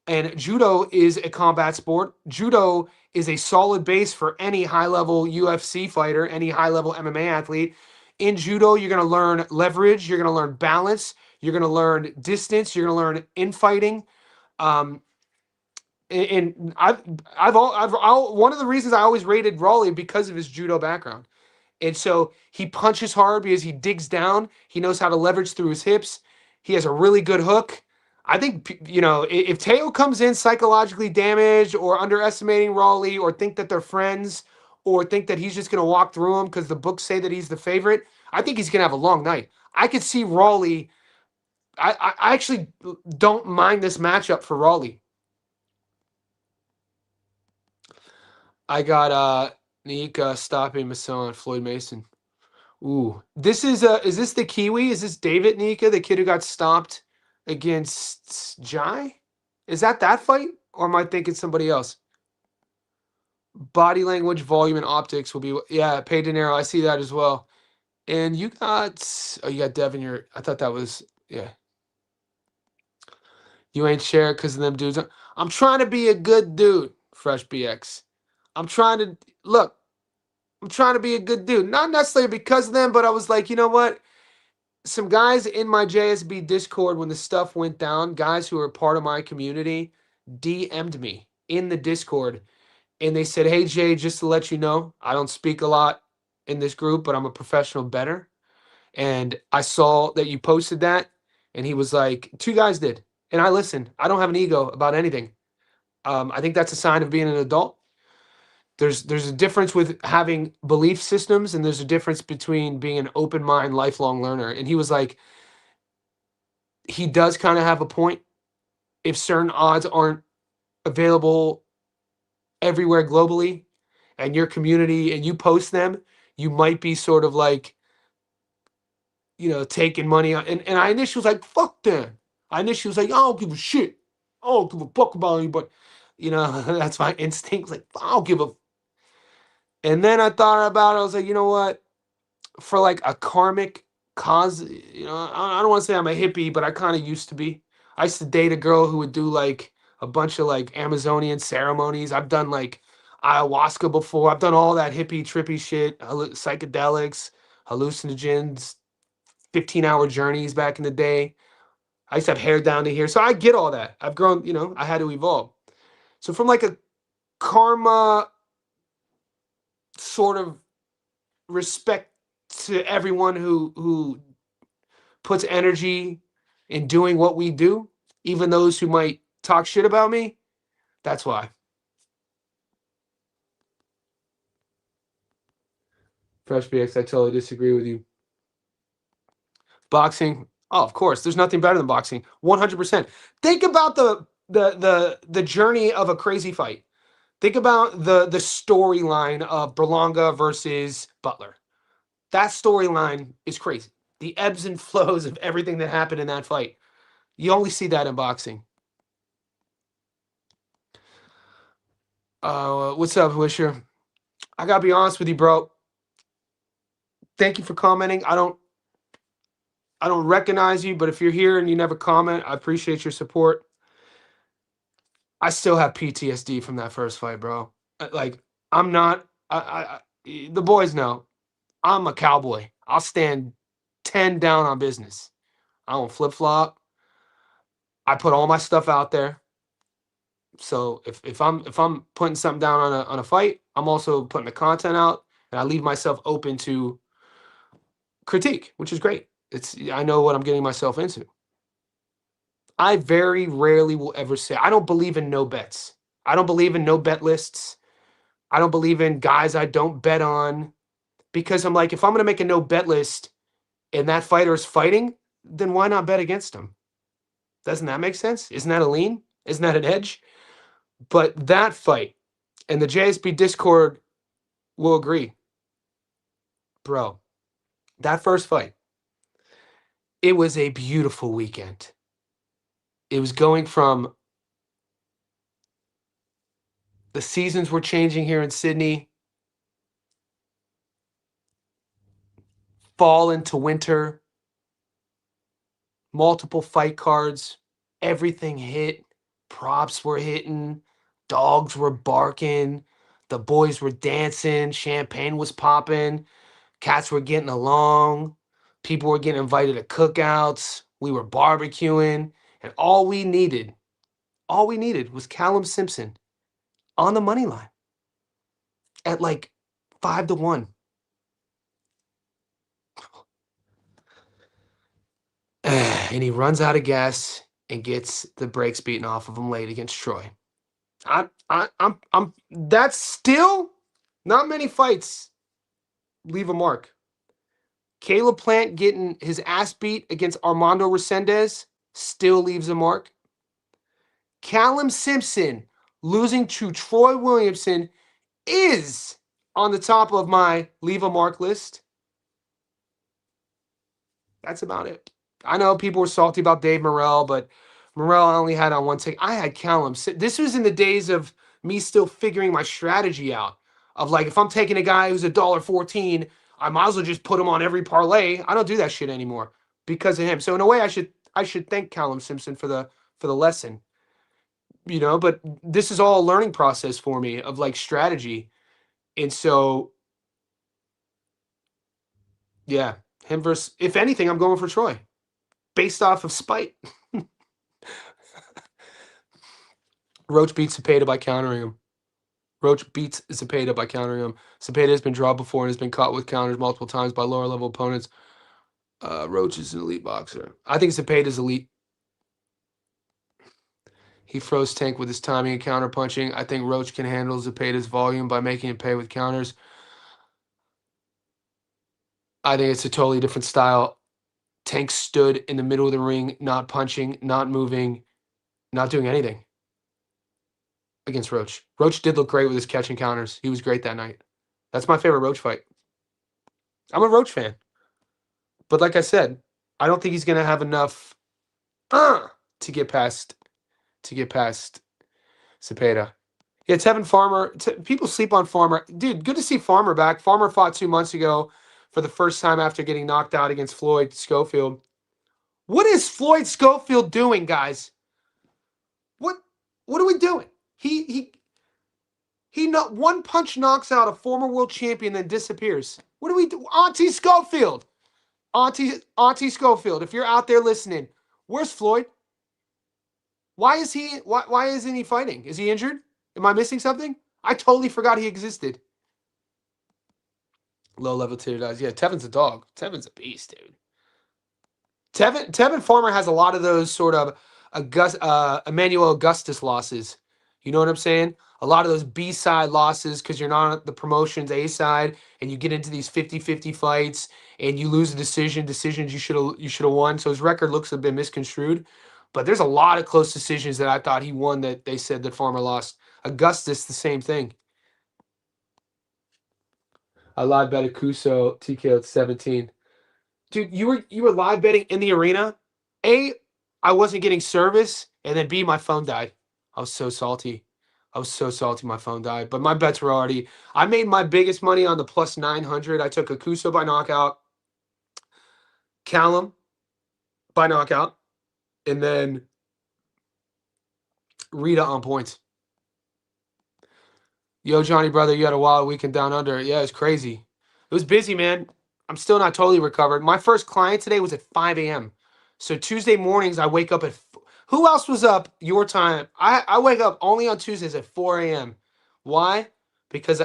And judo is a combat sport. Judo is a solid base for any high level UFC fighter, any high level MMA athlete. In judo, you're going to learn leverage, you're going to learn balance, you're going to learn distance, you're going to learn infighting. Um, and one of the reasons I always rated Raleigh because of his judo background. And so he punches hard because he digs down. He knows how to leverage through his hips. He has a really good hook. I think, if Teo comes in psychologically damaged or underestimating Raleigh or think that they're friends or think that he's just going to walk through him because the books say that he's the favorite, I think he's going to have a long night. I could see Raleigh. I actually don't mind this matchup for Raleigh. I got Nika stopping Masson, Floyd Mason. Ooh, is this the Kiwi? Is this David Nika, the kid who got stopped against Jai? Is that fight? Or am I thinking somebody else? Body language, volume, and optics will be, yeah, Pay De Niro. I see that as well. And you got Devin. I thought that was, yeah. You ain't share because of them dudes. I'm trying to be a good dude, Fresh BX. I'm trying to, look, I'm trying to be a good dude. Not necessarily because of them, but I was like, you know what? Some guys in my JSB Discord, when the stuff went down, guys who are part of my community DM'd me in the Discord and they said, "Hey Jay, just to let you know, I don't speak a lot in this group, but I'm a professional bettor. And I saw that you posted that." And he was like, two guys did. And I listened. I don't have an ego about anything. I think that's a sign of being an adult. There's a difference with having belief systems, and there's a difference between being an open mind, lifelong learner. And he was like, he does kind of have a point. If certain odds aren't available everywhere globally and your community and you post them, you might be sort of like, taking money. And I initially was like, fuck that. I initially was like, I don't give a shit. I don't give a fuck about you. But, that's my instinct. Like, I don't give a. And then I thought about it. I was like, you know what? For like a karmic cause, I don't want to say I'm a hippie, but I kind of used to be. I used to date a girl who would do like a bunch of like Amazonian ceremonies. I've done like ayahuasca before. I've done all that hippie trippy shit, psychedelics, hallucinogens, 15-hour journeys back in the day. I used to have hair down to here. So I get all that. I've grown, I had to evolve. So from like a karma sort of respect to everyone who puts energy in doing what we do, even those who might talk shit about me. That's why. Fresh BX, I totally disagree with you. Boxing, oh, of course, there's nothing better than boxing. 100%. Think about the journey of a crazy fight. Think about the storyline of Berlanga versus Butler. That storyline is crazy. The ebbs and flows of everything that happened in that fight. You only see that in boxing. What's up, Wisher? I gotta be honest with you, bro. Thank you for commenting. I don't recognize you, but if you're here and you never comment, I appreciate your support. I still have PTSD from that first fight, bro. Like, I'm not. The boys know I'm a cowboy. I'll stand 10 down on business. I don't flip flop. I put all my stuff out there. So if I'm putting something down on a fight, I'm also putting the content out, and I leave myself open to critique, which is great. I know what I'm getting myself into. I very rarely will ever say I don't believe in no bets. I don't believe in no bet lists. I don't believe in guys I don't bet on because I'm like, if I'm going to make a no bet list and that fighter is fighting, then why not bet against him? Doesn't that make sense? Isn't that a lean? Isn't that an edge? But that fight, and the JSB Discord will agree, bro, that first fight, it was a beautiful weekend. It was going from the seasons were changing here in Sydney, fall into winter. multiple fight cards, everything hit, props were hitting, dogs were barking, the boys were dancing, champagne was popping, cats were getting along, people were getting invited to cookouts, we were barbecuing, and all we needed was Callum Simpson on the money line at like 5-1. And he runs out of gas and gets the brakes beaten off of him late against Troy. That's still not many fights leave a mark. Caleb Plant getting his ass beat against Armando Resendez still leaves a mark. Callum Simpson losing to Troy Williamson is on the top of my leave a mark list. That's about it. I know people were salty about Dave Morrell, but Morrell only had on one take. I had Callum. This was in the days of me still figuring my strategy out. Of like, if I'm taking a guy who's $1.14, I might as well just put him on every parlay. I don't do that shit anymore because of him. So in a way, I should thank Callum Simpson for the lesson. But this is all a learning process for me of like strategy. And so yeah, him versus, if anything, I'm going for Troy based off of spite. Roach beats Zepeda by countering him. Roach beats Zepeda by countering him. Zepeda has been dropped before and has been caught with counters multiple times by lower level opponents. Roach is an elite boxer. I think Zepeda is elite. He froze Tank with his timing and counter punching. I think Roach can handle Zepeda's volume by making him pay with counters. I think it's a totally different style. Tank stood in the middle of the ring, not punching, not moving, not doing anything against Roach. Roach did look great with his catching counters. He was great that night. That's my favorite Roach fight. I'm a Roach fan. But like I said, I don't think he's going to have enough to get past Zepeda. Yeah, Tevin Farmer. People sleep on Farmer. Dude, good to see Farmer back. Farmer fought 2 months ago for the first time after getting knocked out against Floyd Schofield. What is Floyd Schofield doing, guys? What are we doing? He not one punch knocks out a former world champion, then disappears. What do we do? Auntie Schofield. Auntie Schofield, if you're out there listening, where's Floyd? Why isn't he fighting? Is he injured? Am I missing something? I totally forgot he existed. Low level titted eyes. Yeah, Tevin's a dog. Tevin's a beast, dude. Tevin Farmer has a lot of those sort of Emmanuel Augustus losses. You know what I'm saying? A lot of those B-side losses because you're not on the promotion's A-side and you get into these 50-50 fights and you lose a decisions you should have won. So his record looks a bit misconstrued. But there's a lot of close decisions that I thought he won that they said that Farmer lost. Augustus, the same thing. I live bet Akuso TKO at 17. Dude, you were live betting in the arena. A, I wasn't getting service, and then B, my phone died. I was so salty. My phone died. But my bets were already. I made my biggest money on the plus 900. I took Akuso by knockout, Callum by knockout, and then Rita on points. Yo, Johnny, brother, you had a wild weekend down under. Yeah, it's crazy. It was busy, man. I'm still not totally recovered. My first client today was at 5 a.m. So Tuesday mornings, I wake up at. Who else was up your time? I wake up only on Tuesdays at 4 a.m. Why? Because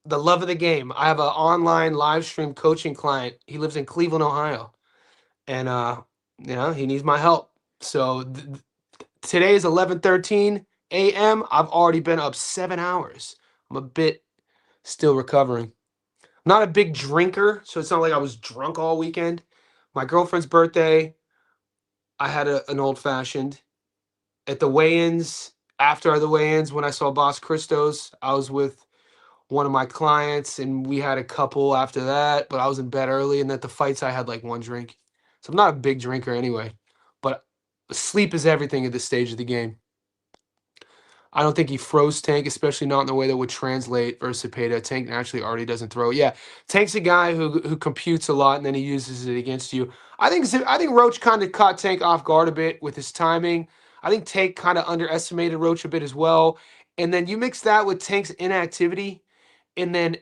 the love of the game. I have an online live stream coaching client. He lives in Cleveland, Ohio. And, he needs my help. So today is 11:13 a.m. I've already been up 7 hours. I'm a bit still recovering. Not a big drinker, so it's not like I was drunk all weekend. My girlfriend's birthday, I had an old fashioned. At the weigh-ins, after the weigh-ins, when I saw Boss Christos, I was with one of my clients, and we had a couple after that, but I was in bed early, and at the fights, I had like one drink. So I'm not a big drinker anyway, but sleep is everything at this stage of the game. I don't think he froze Tank, especially not in the way that would translate versus Zepeda. Tank naturally already doesn't throw. Yeah, Tank's a guy who computes a lot and then he uses it against you. I think Roach kind of caught Tank off guard a bit with his timing. I think Tank kind of underestimated Roach a bit as well. And then you mix that with Tank's inactivity, and then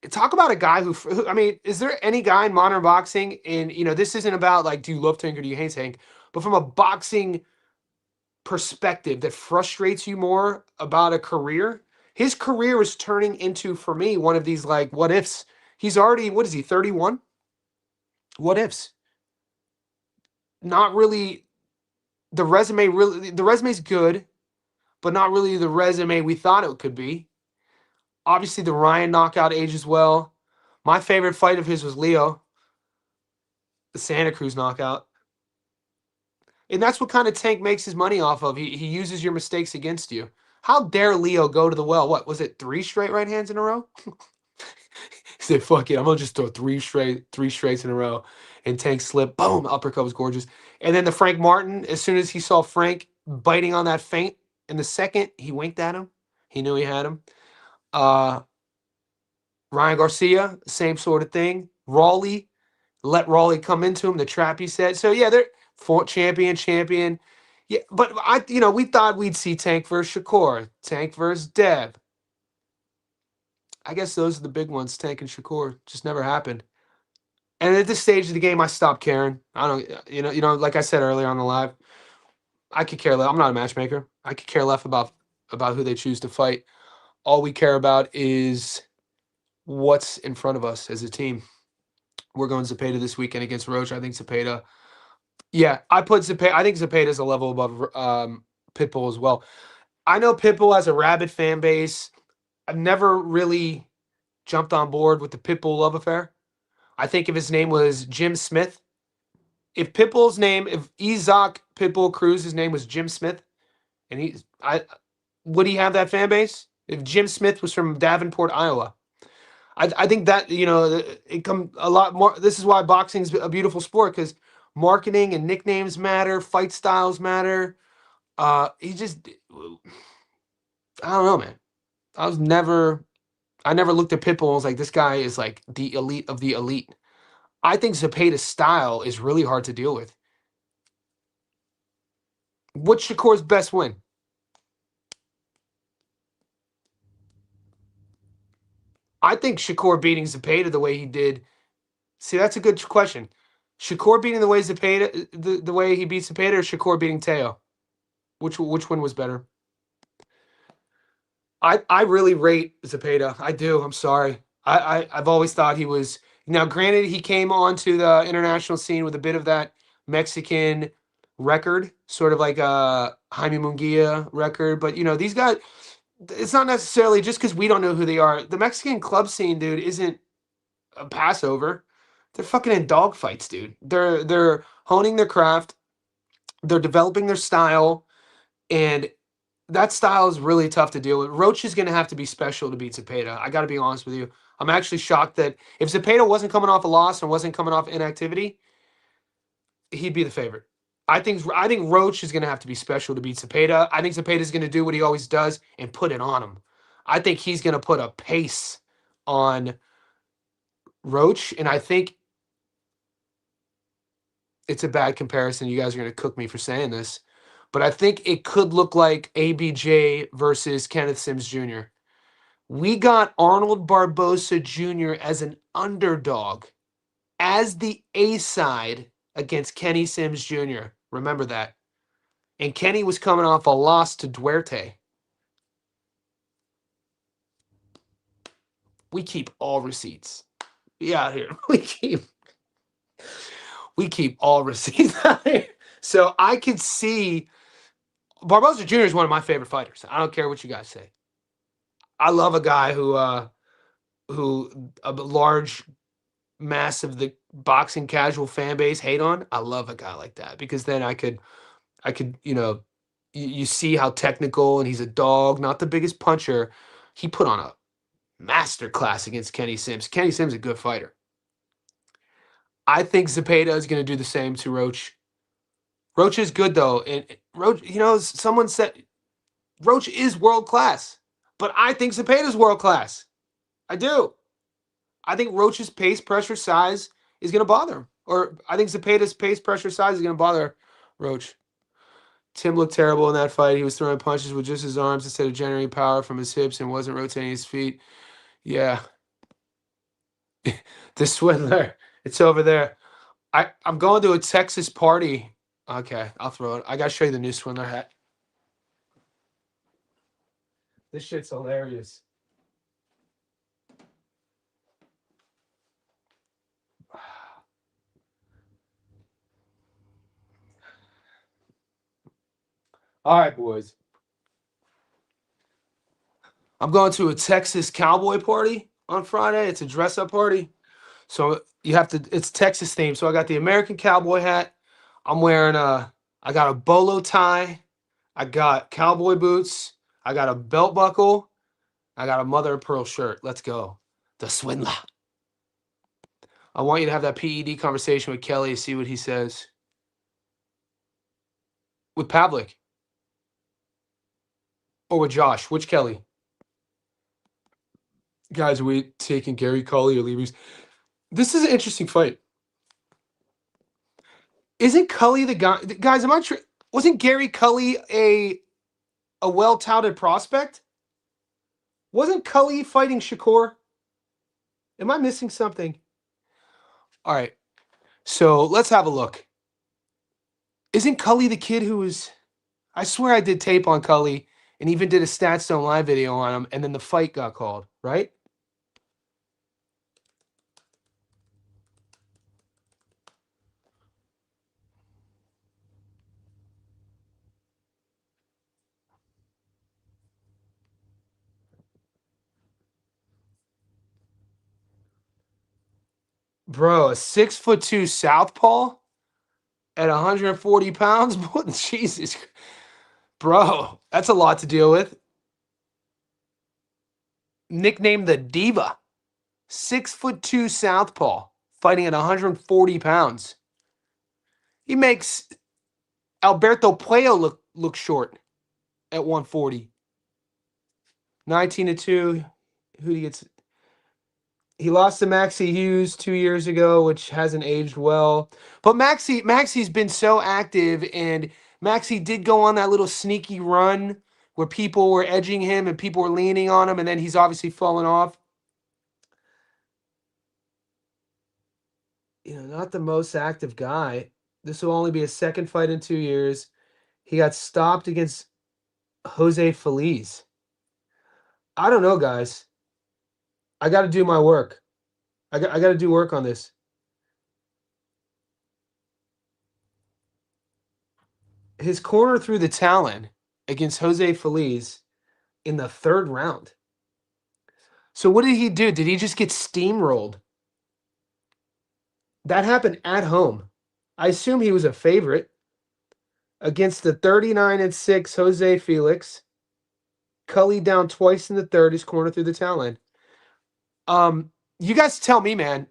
talk about a guy I mean, is there any guy in modern boxing? And this isn't about like, do you love Tank or do you hate Tank? But from a boxing perspective that frustrates you more about a career. His career is turning into, for me, one of these like what ifs. He's already, what is he, 31? What ifs? Not really the resume's good, but not really the resume we thought it could be. Obviously the Ryan knockout ages well. My favorite fight of his was Leo, the Santa Cruz knockout. And that's what kind of Tank makes his money off of. He uses your mistakes against you. How dare Leo go to the well? What was it? 3 straight right hands in a row? He said, "Fuck it, I'm gonna just throw three straights in a row." And Tank slipped. Boom, uppercut was gorgeous. And then the Frank Martin. As soon as he saw Frank biting on that feint in the second, he winked at him. He knew he had him. Uh, Ryan Garcia, same sort of thing. Raleigh, let Raleigh come into him. The trap he said. So yeah, they're champion. Yeah, but we thought we'd see Tank versus Shakur, Tank versus Dev. I guess those are the big ones, Tank and Shakur. Just never happened. And at this stage of the game, I stopped caring. I don't, like I said earlier on the live, I could care less. I'm not a matchmaker. I could care less about who they choose to fight. All we care about is what's in front of us as a team. We're going Zepeda this weekend against Roach. I think Zepeda. Yeah, I put Zepeda. I think Zepeda is a level above Pitbull as well. I know Pitbull has a rabid fan base. I've never really jumped on board with the Pitbull love affair. I think if his name was Jim Smith, if Isaac Pitbull Cruz's name was Jim Smith, and would he have that fan base? If Jim Smith was from Davenport, Iowa, I think that it come a lot more. This is why boxing's a beautiful sport, because marketing and nicknames matter, fight styles matter. He just, I don't know, man. I never looked at Pitbull and was like, this guy is like the elite of the elite. I think Zepeda's style is really hard to deal with. What's Shakur's best win? I think Shakur beating Zepeda the way he did. See, that's a good question. Shakur beating the way Zepeda, the way he beat Zepeda, or Shakur beating Teo? Which one was better? I really rate Zepeda. I do. I'm sorry. I've always thought he was. Now, granted, he came onto the international scene with a bit of that Mexican record, sort of like a Jaime Munguia record. But these guys, it's not necessarily just because we don't know who they are. The Mexican club scene, dude, isn't a passover. They're fucking in dogfights, dude. They're honing their craft. They're developing their style, and that style is really tough to deal with. Roach is going to have to be special to beat Zepeda. I got to be honest with you. I'm actually shocked that if Zepeda wasn't coming off a loss and wasn't coming off inactivity, he'd be the favorite. I think Roach is going to have to be special to beat Zepeda. I think Zepeda is going to do what he always does and put it on him. I think he's going to put a pace on Roach, and I think it's a bad comparison. You guys are going to cook me for saying this, but I think it could look like ABJ versus Kenneth Sims Jr. We got Arnold Barbosa Jr. as an underdog, as the A side against Kenny Sims Jr. Remember that. And Kenny was coming off a loss to Duarte. We keep all receipts. We out here. We keep all receipts out here. So I could see Barbosa Jr. is one of my favorite fighters. I don't care what you guys say. I love a guy who a large mass of the boxing casual fan base hate on. I love a guy like that, because then I could you see how technical, and he's a dog, not the biggest puncher. He put on a master class against Kenny Sims. Kenny Sims is a good fighter. I think Zepeda is going to do the same to Roach. Roach is good though, and Roach, someone said Roach is world class, but I think Zepeda's world class. I do. I think Roach's pace, pressure, size is going to bother him. Or I think Zepeda's pace, pressure, size is going to bother Roach. Tim looked terrible in that fight. He was throwing punches with just his arms instead of generating power from his hips and wasn't rotating his feet. Yeah. The Swindler. It's over there. I'm going to a Texas party. Okay, I'll throw it. I got to show you the new Swindler hat. This shit's hilarious. All right, boys. I'm going to a Texas cowboy party on Friday. It's a dress-up party. So you have to, it's Texas themed. So I got the American cowboy hat. I'm wearing I got a bolo tie. I got cowboy boots. I got a belt buckle. I got a mother of pearl shirt. Let's go. The Swindler. I want you to have that PED conversation with Kelly, see what he says. With Pavlik. Or with Josh. Which Kelly? Guys, are we taking Gary Cully or Lee Reeves? This is an interesting fight. Isn't Cully the guy? Guys, am I sure? Wasn't Gary Cully a well-touted prospect? Wasn't Cully fighting Shakur? Am I missing something? All right. So let's have a look. Isn't Cully the kid who was... I swear I did tape on Cully and even did a Stats Don't Lie video on him, and then the fight got called, right? Bro, a 6'2" southpaw at 140 pounds? Jesus. Bro, that's a lot to deal with. Nicknamed the Diva. 6'2" southpaw fighting at 140 pounds. He makes Alberto Puello look short at 140. 19-2. Who he gets? He lost to Maxie Hughes 2 years ago, which hasn't aged well. But Maxie's been so active, and Maxie did go on that little sneaky run where people were edging him and people were leaning on him, and then he's obviously fallen off. Not the most active guy. This will only be his second fight in 2 years. He got stopped against Jose Feliz. I don't know, guys. I got to do my work. I got to do work on this. His corner threw the Talon against Jose Feliz in the 3rd round. So what did he do? Did he just get steamrolled? That happened at home. I assume he was a favorite against the 39-6 Jose Felix. Cully down twice in the 3rd. His corner through the Talon. You guys tell me, man.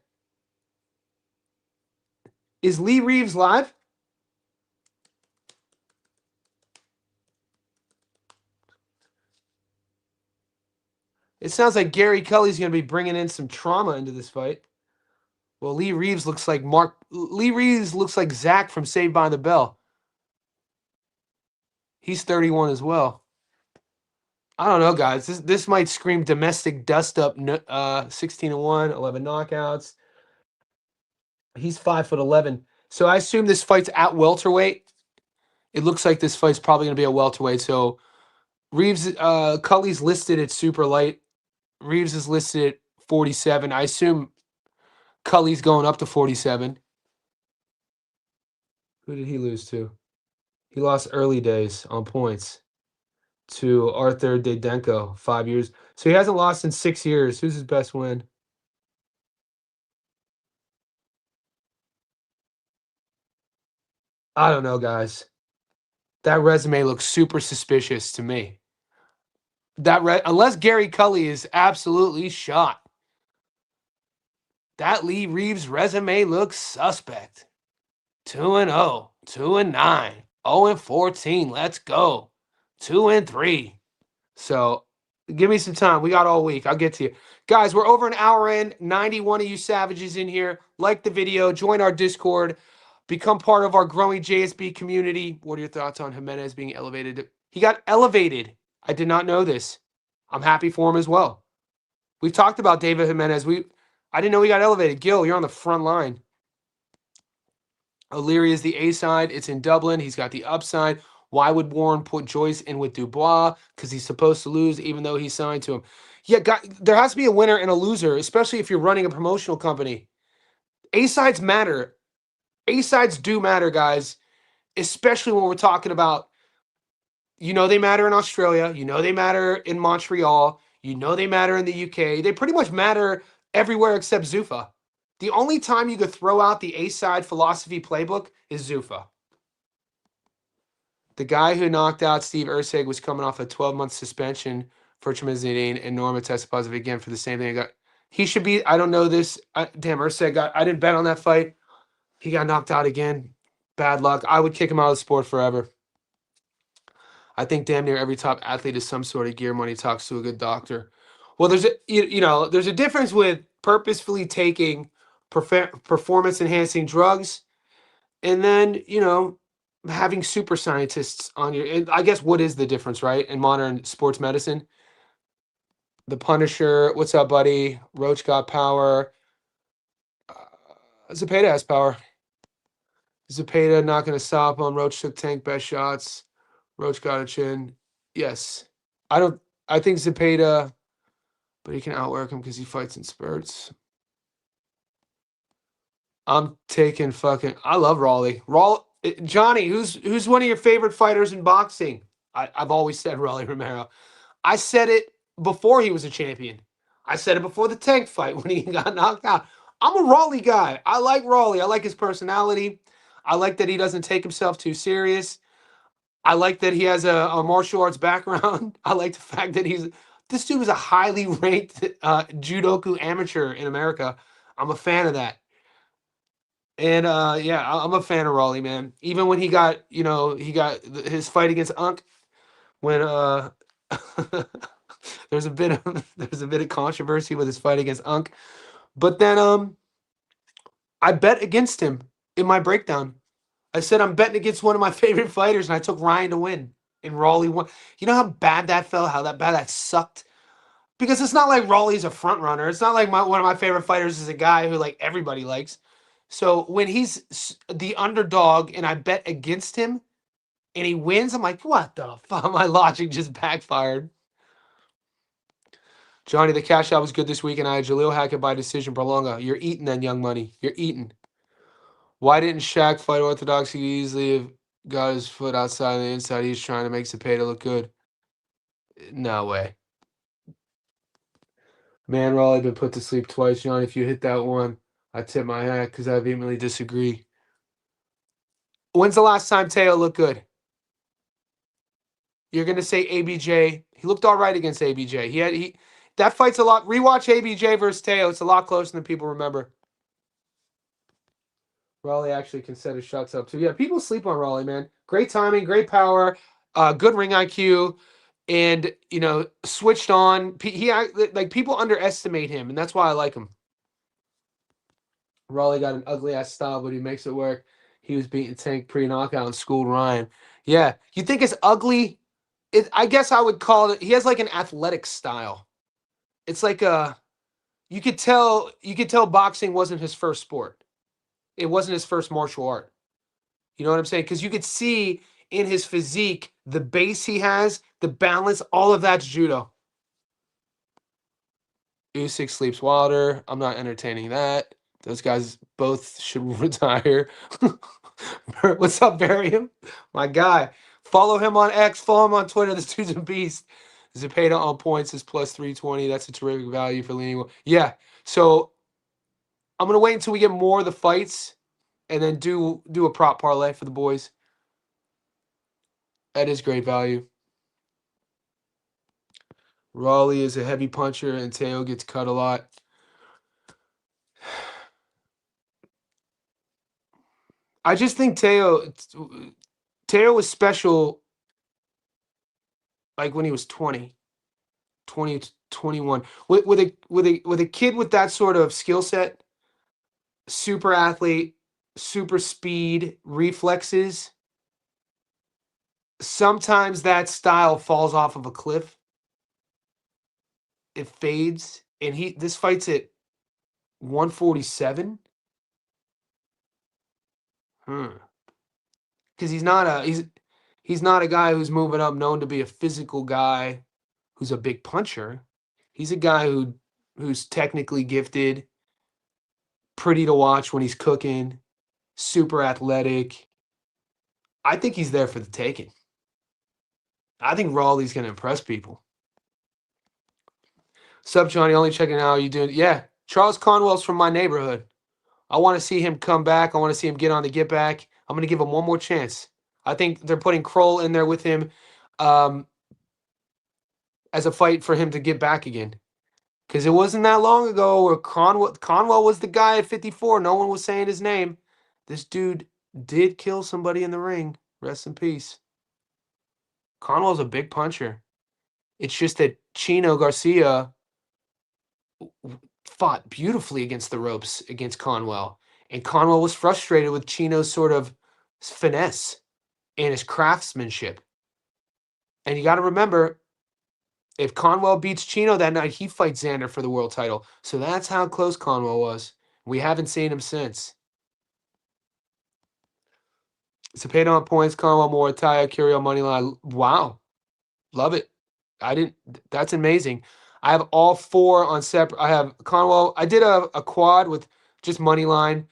Is Lee Reeves live? It sounds like Gary Cully's going to be bringing in some trauma into this fight. Well, Lee Reeves looks like Zach from Saved by the Bell. He's 31 as well. I don't know, guys. This might scream domestic dust-up. 16-1, 11 knockouts. He's 5'11". So I assume this fight's at welterweight. It looks like this fight's probably going to be a welterweight. So Reeves, Cully's listed at super light. Reeves is listed at 47. I assume Cully's going up to 47. Who did he lose to? He lost early days on points to Arthur Dadenko, 5 years. So he hasn't lost in 6 years. Who's his best win? I don't know, guys. That resume looks super suspicious to me. Unless Gary Cully is absolutely shot. That Lee Reeves resume looks suspect. 2-0, 2-9, 0-14. Let's go. 2-3. So give me some time. We got all week. I'll get to you. Guys, we're over an hour in. 91 of you savages in here. Like the video. Join our Discord. Become part of our growing JSB community. What are your thoughts on Jimenez being elevated? He got elevated. I did not know this. I'm happy for him as well. We've talked about David Jimenez. I didn't know he got elevated. Gil, you're on the front line. O'Leary is the A side. It's in Dublin. He's got the upside. Why would Warren put Joyce in with Dubois? Because he's supposed to lose, even though he's signed to him. Yeah, there has to be a winner and a loser, especially if you're running a promotional company. A sides matter. A sides do matter, guys, especially when we're talking about, they matter in Australia. They matter in Montreal. They matter in the UK. They pretty much matter everywhere except Zuffa. The only time you could throw out the A-side philosophy playbook is Zuffa. The guy who knocked out Steve Ursig was coming off a 12-month suspension for Tremendine, and Norma tested positive again for the same thing. He should be. I don't know this. Damn, Ursig I didn't bet on that fight. He got knocked out again. Bad luck. I would kick him out of the sport forever. I think damn near every top athlete is some sort of gear money talks to a good doctor. Well, there's there's a difference with purposefully taking performance enhancing drugs and then, having super scientists on your, and I guess what is the difference, right? In modern sports medicine, the Punisher, what's up, buddy? Roach got power. Zepeda has power. Zepeda not going to stop him. Roach took tank best shots. Roach got a chin. Yes. I think Zepeda, but he can outwork him because he fights in spurts. I'm taking I love Raleigh. Johnny, who's one of your favorite fighters in boxing? I've always said Raleigh Romero. I said it before he was a champion. I said it before the tank fight when he got knocked out. I'm a Raleigh guy. I like Raleigh. I like his personality. I like that he doesn't take himself too serious. I like that he has a martial arts background. I like the fact that this dude was a highly ranked judoku amateur in America. I'm a fan of that. And yeah, I'm a fan of Raleigh, man. Even when he got, his fight against Unk, when there's a bit of controversy with his fight against Unk, but then I bet against him in my breakdown. I said I'm betting against one of my favorite fighters, and I took Ryan to win, and Raleigh won. You know how bad that felt? How bad that sucked? Because it's not like Raleigh's a front runner. It's not like one of my favorite fighters is a guy who like everybody likes. So when he's the underdog and I bet against him and he wins, I'm like, what the fuck? My logic just backfired. Johnny, the cash out was good this week, and I had Jaleel Hackett by decision prolonga. You're eating then, young money. You're eating. Why didn't Shaq fight orthodox? He easily have got his foot outside and the inside. He's trying to make Zepeda look good. No way. Man, Raleigh been put to sleep twice, Johnny. If you hit that one, I tip my hat because I vehemently disagree. When's the last time Teo looked good? You're gonna say ABJ. He looked all right against ABJ. That fight's a lot. Rewatch ABJ versus Teo. It's a lot closer than people remember. Raleigh actually can set his shots up too. Yeah, people sleep on Raleigh, man. Great timing, great power, good ring IQ, and switched on. People underestimate him, and that's why I like him. Raleigh got an ugly ass style, but he makes it work. He was beating Tank pre-knockout and schooled Ryan. Yeah, you think it's ugly? I guess I would call it. He has like an athletic style. It's like you could tell boxing wasn't his first sport. It wasn't his first martial art. You know what I'm saying? Because you could see in his physique the base he has, the balance, all of that's judo. Usyk sleeps Wilder. I'm not entertaining that. Those guys both should retire. What's up, Barium? My guy. Follow him on X. Follow him on Twitter. This dude's a beast. Zepeda on points is plus 320. That's a terrific value for leaning. Yeah. So I'm going to wait until we get more of the fights and then do a prop parlay for the boys. That is great value. Raleigh is a heavy puncher and Teo gets cut a lot. I just think Teo was special like when he was 20. 2021 with a kid with that sort of skill set, super athlete, super speed, reflexes. Sometimes that style falls off of a cliff. It fades, and this fight's at 147. Because he's not a guy who's moving up known to be a physical guy who's a big puncher. He's a guy who's technically gifted, pretty to watch when he's cooking, super athletic. I think he's there for the taking. I think Raleigh's going to impress people. Sup, Johnny? Only checking out. How you doing? Yeah, Charles Conwell's from my neighborhood. I want to see him come back. I want to see him get on the get back. I'm going to give him one more chance. I think they're putting Kroll in there with him as a fight for him to get back again. Because it wasn't that long ago where Conwell was the guy at 54. No one was saying his name. This dude did kill somebody in the ring. Rest in peace. Conwell's a big puncher. It's just that Chino Garcia fought beautifully against the ropes against Conwell. And Conwell was frustrated with Chino's sort of finesse and his craftsmanship. And you got to remember, if Conwell beats Chino that night, he fights Xander for the world title. So that's how close Conwell was. We haven't seen him since. Zepeda on points, Conwell more, Taya, Curio, moneyline. Wow. Love it. That's amazing. I have all four on separate. I have Conwell. I did a quad with just money line.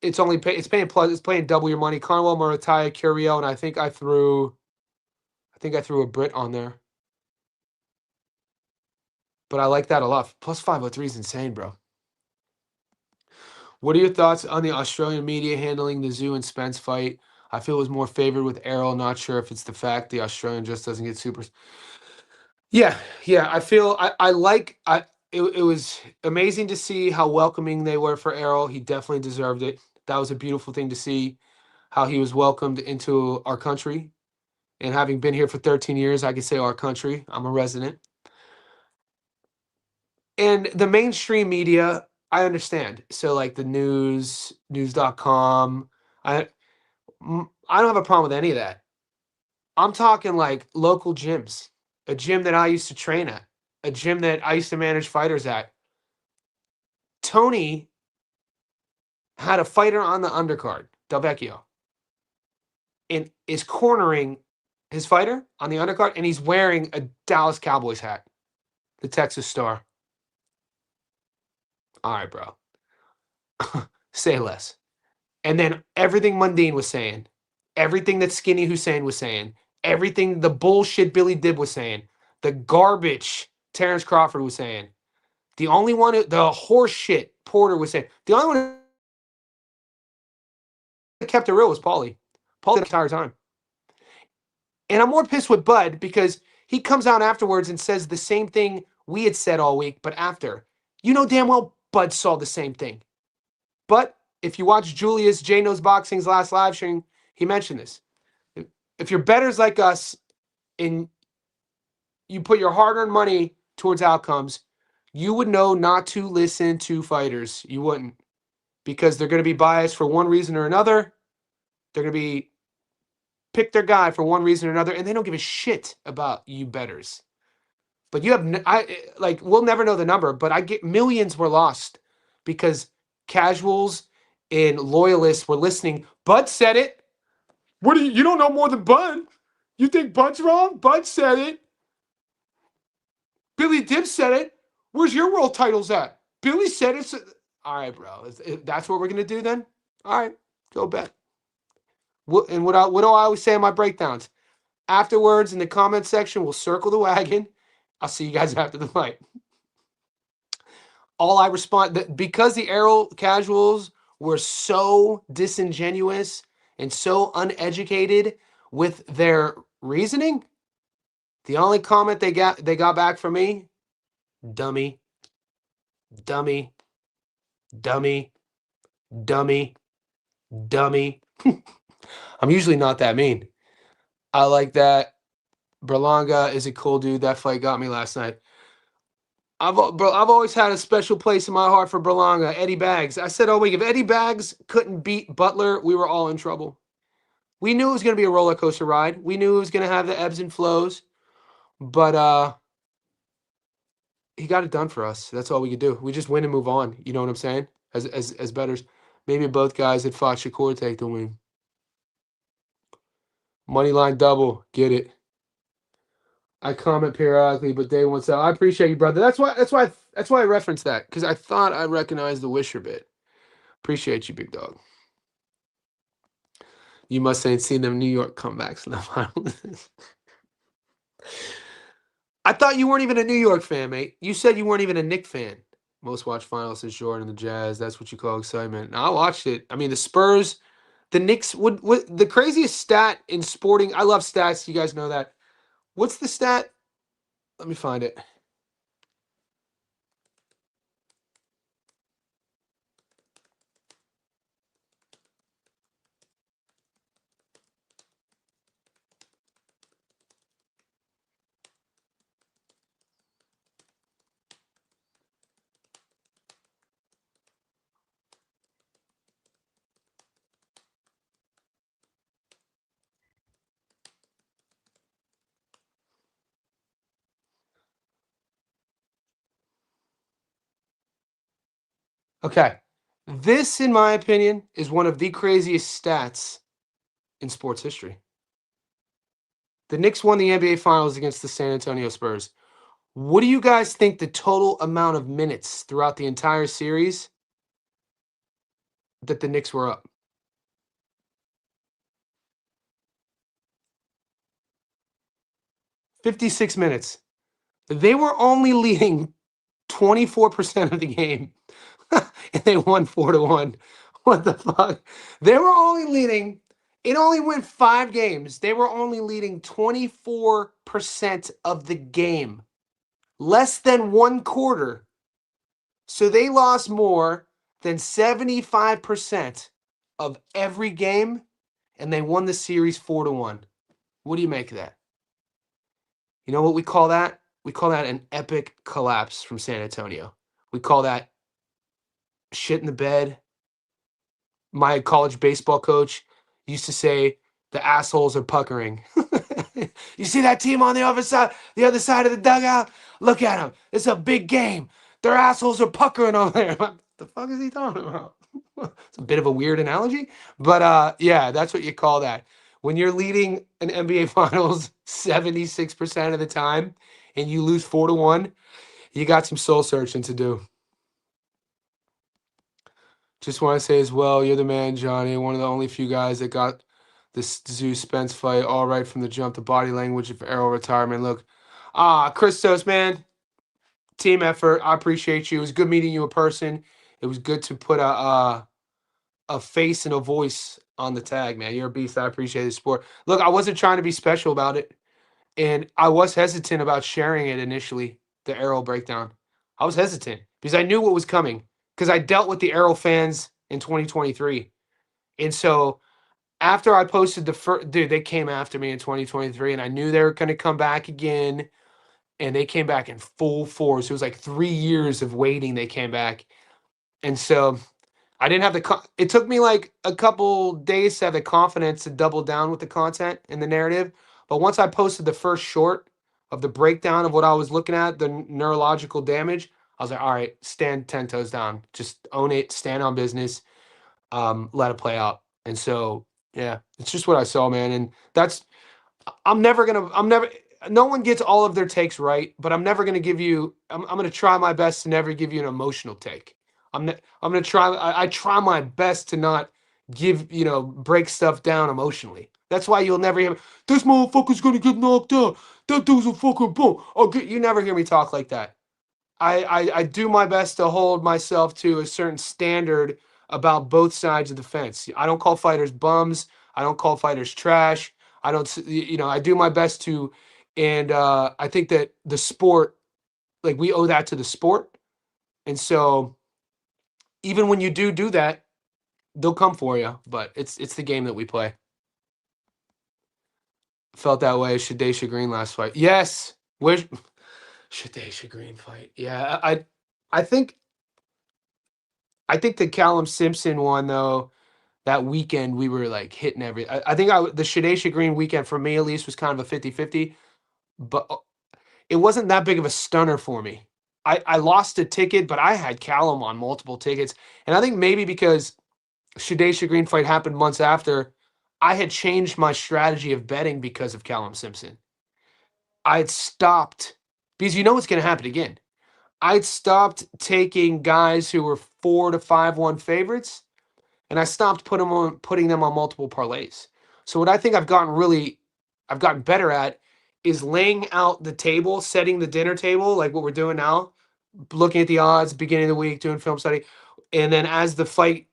It's paying double your money. Conwell, Murataya, Curio, and I think I threw a Brit on there. But I like that a lot. Plus 503 is insane, bro. What are your thoughts on the Australian media handling the Zoo and Spence fight? I feel it was more favored with Errol. Not sure if it's the fact the Australian just doesn't get super. Yeah. I feel it was amazing to see how welcoming they were for Errol. He definitely deserved it. That was a beautiful thing to see, how he was welcomed into our country. And having been here for 13 years, I can say our country. I'm a resident. And the mainstream media, I understand. So like the news.com, I don't have a problem with any of that. I'm talking like local gyms, a gym that I used to train at, a gym that I used to manage fighters at. Tony had a fighter on the undercard, Del Vecchio, and is cornering his fighter on the undercard, and he's wearing a Dallas Cowboys hat, the Texas Star. All right, bro. Say less. And then everything Mundine was saying, everything that Skinny Hussein was saying, everything the bullshit Billy Dib was saying, the garbage Terrence Crawford was saying, the only one, the horse shit Porter was saying, the only one that kept it real was Paulie. Paulie the entire time. And I'm more pissed with Bud because he comes out afterwards and says the same thing we had said all week, but after. You know damn well Bud saw the same thing. But if you watch Julius J Knows Boxing's last live stream, he mentioned this. If you're bettors like us and you put your hard-earned money towards outcomes, you would know not to listen to fighters. You wouldn't. Because they're going to be biased for one reason or another. They're going to be pick their guy for one reason or another, and they don't give a shit about you bettors. But you have, we'll never know the number, but I get millions were lost because casuals and loyalists were listening. Bud said it. You don't know more than Bud? You think Bud's wrong? Bud said it. Billy Dib said it. Where's your world titles at? Billy said it. All right, bro. That's what we're going to do then? All right, go bet. What do I always say in my breakdowns? Afterwards, in the comment section, we'll circle the wagon. I'll see you guys after the fight. All I respond, because the Errol casuals were so disingenuous and so uneducated with their reasoning, the only comment they got back from me, dummy, dummy, dummy, dummy, dummy. I'm usually not that mean. I like that. Berlanga is a cool dude. That fight got me last night. I've always had a special place in my heart for Berlanga. Eddie Baggs. I said all week, if Eddie Baggs couldn't beat Butler, we were all in trouble. We knew it was going to be a roller coaster ride. We knew it was going to have the ebbs and flows, but he got it done for us. That's all we could do. We just win and move on. You know what I'm saying? As betters, maybe both guys had fought Shakur take the win. Money line double, get it. I comment periodically, but day one. So I appreciate you, brother. That's why I referenced that, because I thought I recognized the Wisher bit. Appreciate you, big dog. You must ain't seen them New York comebacks in the finals. I thought you weren't even a New York fan, mate. You said you weren't even a Knick fan. Most watched finals since Jordan and the Jazz. That's what you call excitement. Now, I watched it. I mean, the Spurs, the Knicks. What the craziest stat in sporting? I love stats. You guys know that. What's the stat? Let me find it. Okay. This, in my opinion, is one of the craziest stats in sports history. The Knicks won the NBA Finals against the San Antonio Spurs. What do you guys think the total amount of minutes throughout the entire series that the Knicks were up? 56 minutes. They were only leading 24% of the game, and they won 4-1. What the fuck? They were only leading, it only went 5 games. They were only leading 24% of the game, less than one quarter. So they lost more than 75% of every game, and they won the series 4-1. What do you make of that? You know what we call that? We call that an epic collapse from San Antonio. We call that shit in the bed. My college baseball coach used to say the assholes are puckering. You see that team on the other side of the dugout? Look at them. It's a big game. Their assholes are puckering over there. What the fuck is he talking about? It's a bit of a weird analogy, but yeah, that's what you call that. When you're leading an NBA Finals 76% of the time and you lose 4-1, you got some soul searching to do. Just want to say as well, you're the man, Johnny. One of the only few guys that got this Zeus Spence fight all right from the jump. The body language of Arrow retirement. Look, Christos, man, team effort. I appreciate you. It was good meeting you in person. It was good to put a face and a voice on the tag, man. You're a beast. I appreciate the support. Look, I wasn't trying to be special about it, and I was hesitant about sharing it initially. The Arrow breakdown. I was hesitant because I knew what was coming. Because I dealt with the Arrow fans in 2023, and so after I posted the first, dude, they came after me in 2023, and I knew they were going to come back again, and they came back in full force. It was like 3 years of waiting. They came back, and so I didn't have it took me like a couple days to have the confidence to double down with the content and the narrative. But once I posted the first short of the breakdown of what I was looking at, the neurological damage, I was like, all right, stand 10 toes down. Just own it, stand on business, let it play out. And so, yeah, it's just what I saw, man. And I'm never, no one gets all of their takes right, but I'm never going to give you, I'm going to try my best to never give you an emotional take. I'm going to try, I try my best to not break stuff down emotionally. That's why you'll never hear me, this motherfucker's going to get knocked out. That dude's a fucking boom. You never hear me talk like that. I do my best to hold myself to a certain standard about both sides of the fence. I don't call fighters bums. I don't call fighters trash. I don't, I do my best to, and I think that the sport, like we owe that to the sport. And so even when you do that, they'll come for you, but it's the game that we play. felt that way. Shadesha Green last fight. Yes. Where's Shadesha Green fight? Yeah, I think I think the Callum Simpson one though, that weekend we were like hitting every. I think the Shadesha Green weekend for me at least was kind of a 50-50, but it wasn't that big of a stunner for me. I lost a ticket, but I had Callum on multiple tickets, and I think maybe because Shadesha Green fight happened months after, I had changed my strategy of betting because of Callum Simpson. I had stopped because you know what's going to happen again. I'd stopped taking guys who were 4 to 5-1 favorites, and I stopped putting them on multiple parlays. So what I think I've gotten better at is laying out the table, setting the dinner table, like what we're doing now, looking at the odds, beginning of the week, doing film study, and then as the fight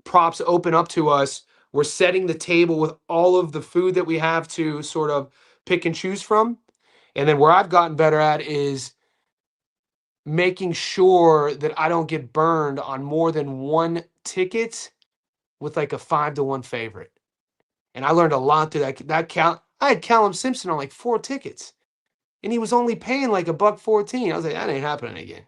props open up to us, we're setting the table with all of the food that we have to sort of pick and choose from. And then where I've gotten better at is making sure that I don't get burned on more than one ticket with like a 5-1 favorite. And I learned a lot through I had Callum Simpson on like 4 tickets, and he was only paying like $1.14. I was like, that ain't happening again.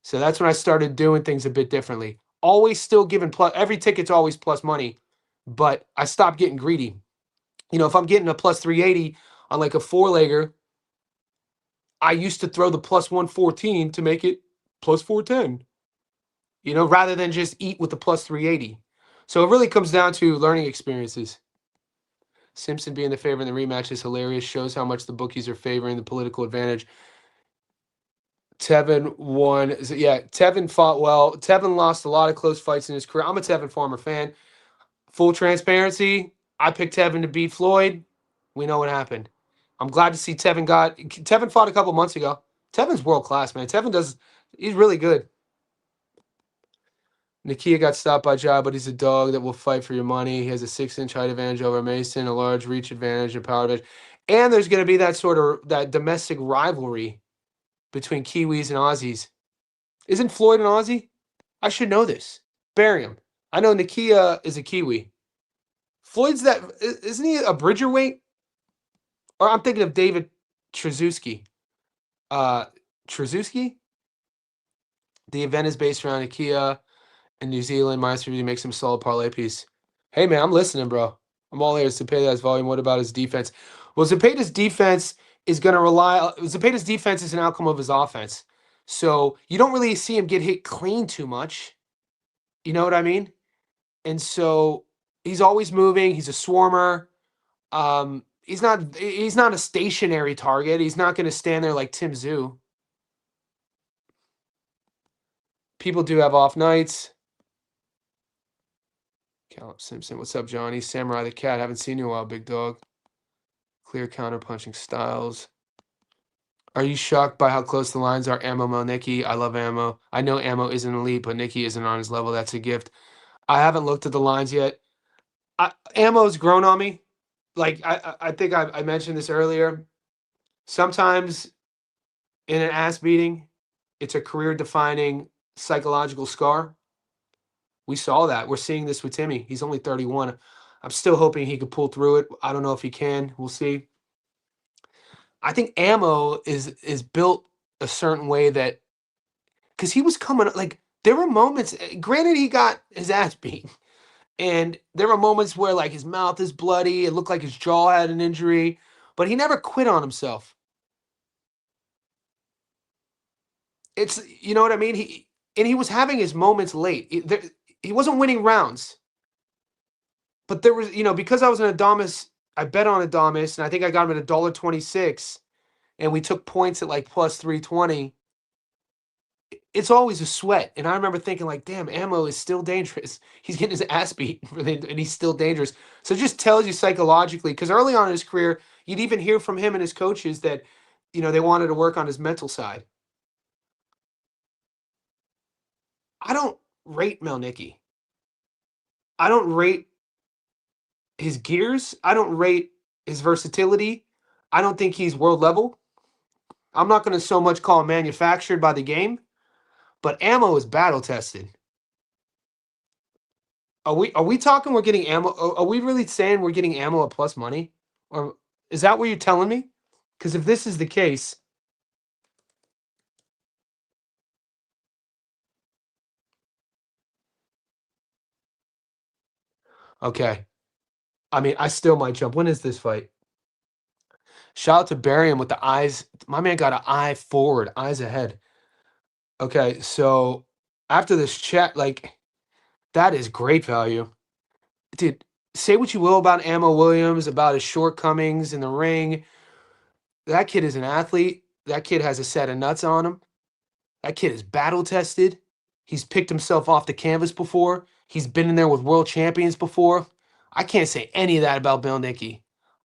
So that's when I started doing things a bit differently. Always still giving plus, every ticket's always plus money, but I stopped getting greedy. You know, if I'm getting a plus 380 on like a 4-legger, I used to throw the plus 114 to make it plus 410, you know, rather than just eat with the plus 380. So it really comes down to learning experiences. Simpson being the favorite in the rematch is hilarious. Shows how much the bookies are favoring the political advantage. Tevin won. Yeah, Tevin fought well. Tevin lost a lot of close fights in his career. I'm a Tevin Farmer fan. Full transparency, I picked Tevin to beat Floyd. We know what happened. I'm glad to see Tevin fought a couple months ago. Tevin's world class, man. He's really good. Nakia got stopped by Ja, but he's a dog that will fight for your money. He has a 6-inch height advantage over Mason, a large reach advantage, and power advantage. And there's going to be that domestic rivalry between Kiwis and Aussies. Isn't Floyd an Aussie? I should know this. Bury him. I know Nakia is a Kiwi. Floyd's isn't he a Bridgerweight? Or I'm thinking of David Trzeski. Trzeski? The event is based around Nakia in New Zealand. Minus 3 makes him a solid parlay piece. Hey, man, I'm listening, bro. I'm all ears. Zepeda's volume. What about his defense? Well, Zepeda's defense is going to Zepeda's defense is an outcome of his offense. So you don't really see him get hit clean too much. You know what I mean? And so he's always moving. He's a swarmer. He's not a stationary target. He's not going to stand there like Tim Zoo. People do have off nights. Callum Simpson, what's up, Johnny? Samurai the Cat, haven't seen you in a while, big dog. Clear counter-punching styles. Are you shocked by how close the lines are? Ammo Nikki, I love Ammo. I know Ammo isn't elite, but Nikki isn't on his level. That's a gift. I haven't looked at the lines yet. Ammo's grown on me. Like, I think I mentioned this earlier. Sometimes in an ass beating, it's a career-defining psychological scar. We saw that. We're seeing this with Timmy. He's only 31. I'm still hoping he could pull through it. I don't know if he can. We'll see. I think Ammo is built a certain way that because he was coming like there were moments. Granted, he got his ass beat, and there were moments where like his mouth is bloody. It looked like his jaw had an injury, but he never quit on himself. It's you know what I mean. He was having his moments late. He wasn't winning rounds. But there was, because I was an Adamas, I bet on Adamas, and I think I got him at $1.26, and we took points at like plus 320. It's always a sweat. And I remember thinking, like, damn, Ammo is still dangerous. He's getting his ass beat, and he's still dangerous. So it just tells you psychologically, because early on in his career, you'd even hear from him and his coaches that, they wanted to work on his mental side. I don't rate Melnicki. I don't rate his gears. I don't rate his versatility. I don't think he's world level. I'm not going to so much call him manufactured by the game, but Ammo is battle tested. Are we talking we're getting Ammo? Are we really saying we're getting Ammo at plus money? Or Is that what you're telling me? Because if this is the case, okay. I mean, I still might jump. When is this fight? Shout out to Barium with the eyes. My man got an eye forward, eyes ahead. Okay, so after this chat, like that is great value. Dude, say what you will about Ammo Williams, about his shortcomings in the ring. That kid is an athlete. That kid has a set of nuts on him. That kid is battle tested. He's picked himself off the canvas before. He's been in there with world champions before. I can't say any of that about Bill Nicky.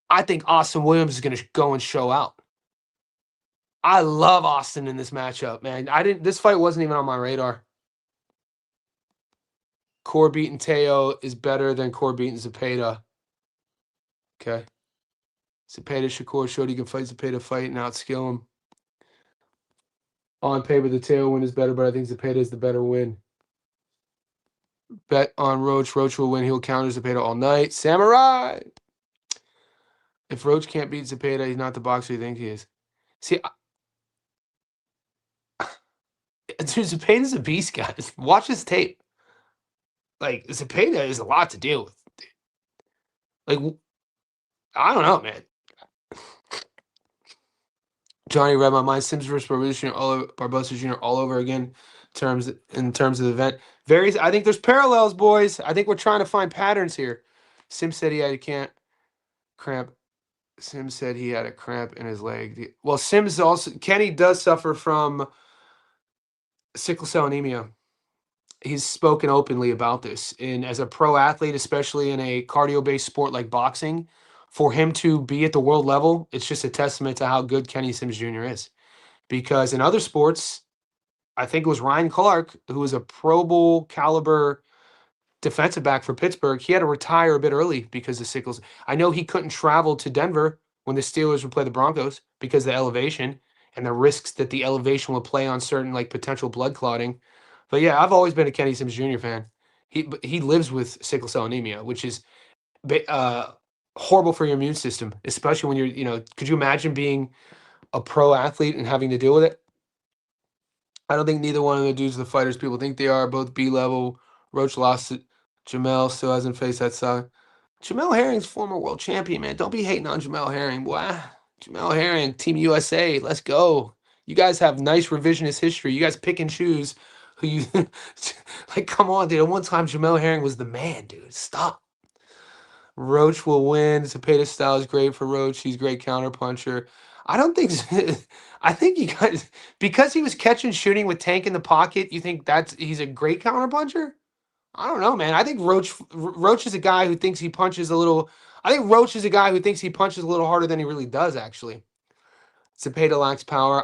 I think Austin Williams is going to go and show out. I love Austin in this matchup, man. This fight wasn't even on my radar. Core beating Teo is better than Core beating Zepeda. Okay. Zepeda Shakur showed he can fight Zepeda fight and outskill him. On paper, the Teo win is better, but I think Zepeda is the better win. Bet on Roach. Roach will win. He'll counter Zepeda all night. Samurai! If Roach can't beat Zepeda, he's not the boxer you think he is. See, dude, Zepeda's a beast, guys. Watch his tape. Like, Zepeda is a lot to deal with. Like, I don't know, man. Johnny read my mind. Sims versus Barbosa Jr. all over again in terms of the event. I think there's parallels, boys. I think we're trying to find patterns here. Sims said he had a cramp. Sims said he had a cramp in his leg. Well, Kenny does suffer from sickle cell anemia. He's spoken openly about this. And as a pro athlete, especially in a cardio-based sport like boxing, for him to be at the world level, it's just a testament to how good Kenny Sims Jr. is. Because in other sports, I think it was Ryan Clark, who was a Pro Bowl caliber defensive back for Pittsburgh. He had to retire a bit early because of sickles. I know he couldn't travel to Denver when the Steelers would play the Broncos because of the elevation and the risks that the elevation would play on certain like potential blood clotting. But yeah, I've always been a Kenny Sims Jr. fan. He lives with sickle cell anemia, which is horrible for your immune system, especially when could you imagine being a pro athlete and having to deal with it? I don't think neither one of the dudes are the fighters people think they are. Both B level. Roach lost it. Jamel still hasn't faced that side. Jamel Herring's former world champion, man. Don't be hating on Jamel Herring, boy. Jamel Herring, Team USA, let's go. You guys have nice revisionist history. You guys pick and choose who you like. Come on, dude. One time Jamel Herring was the man, dude. Stop. Roach will win. Zepeda style is great for Roach. He's a great counterpuncher. I don't think. I think you guys, because he was catch and shooting with Tank in the pocket. You think he's a great counterpuncher? I don't know, man. I think Roach is a guy who thinks he punches a little. I think Roach is a guy who thinks he punches a little harder than he really does. Actually, Zepeda lacks power.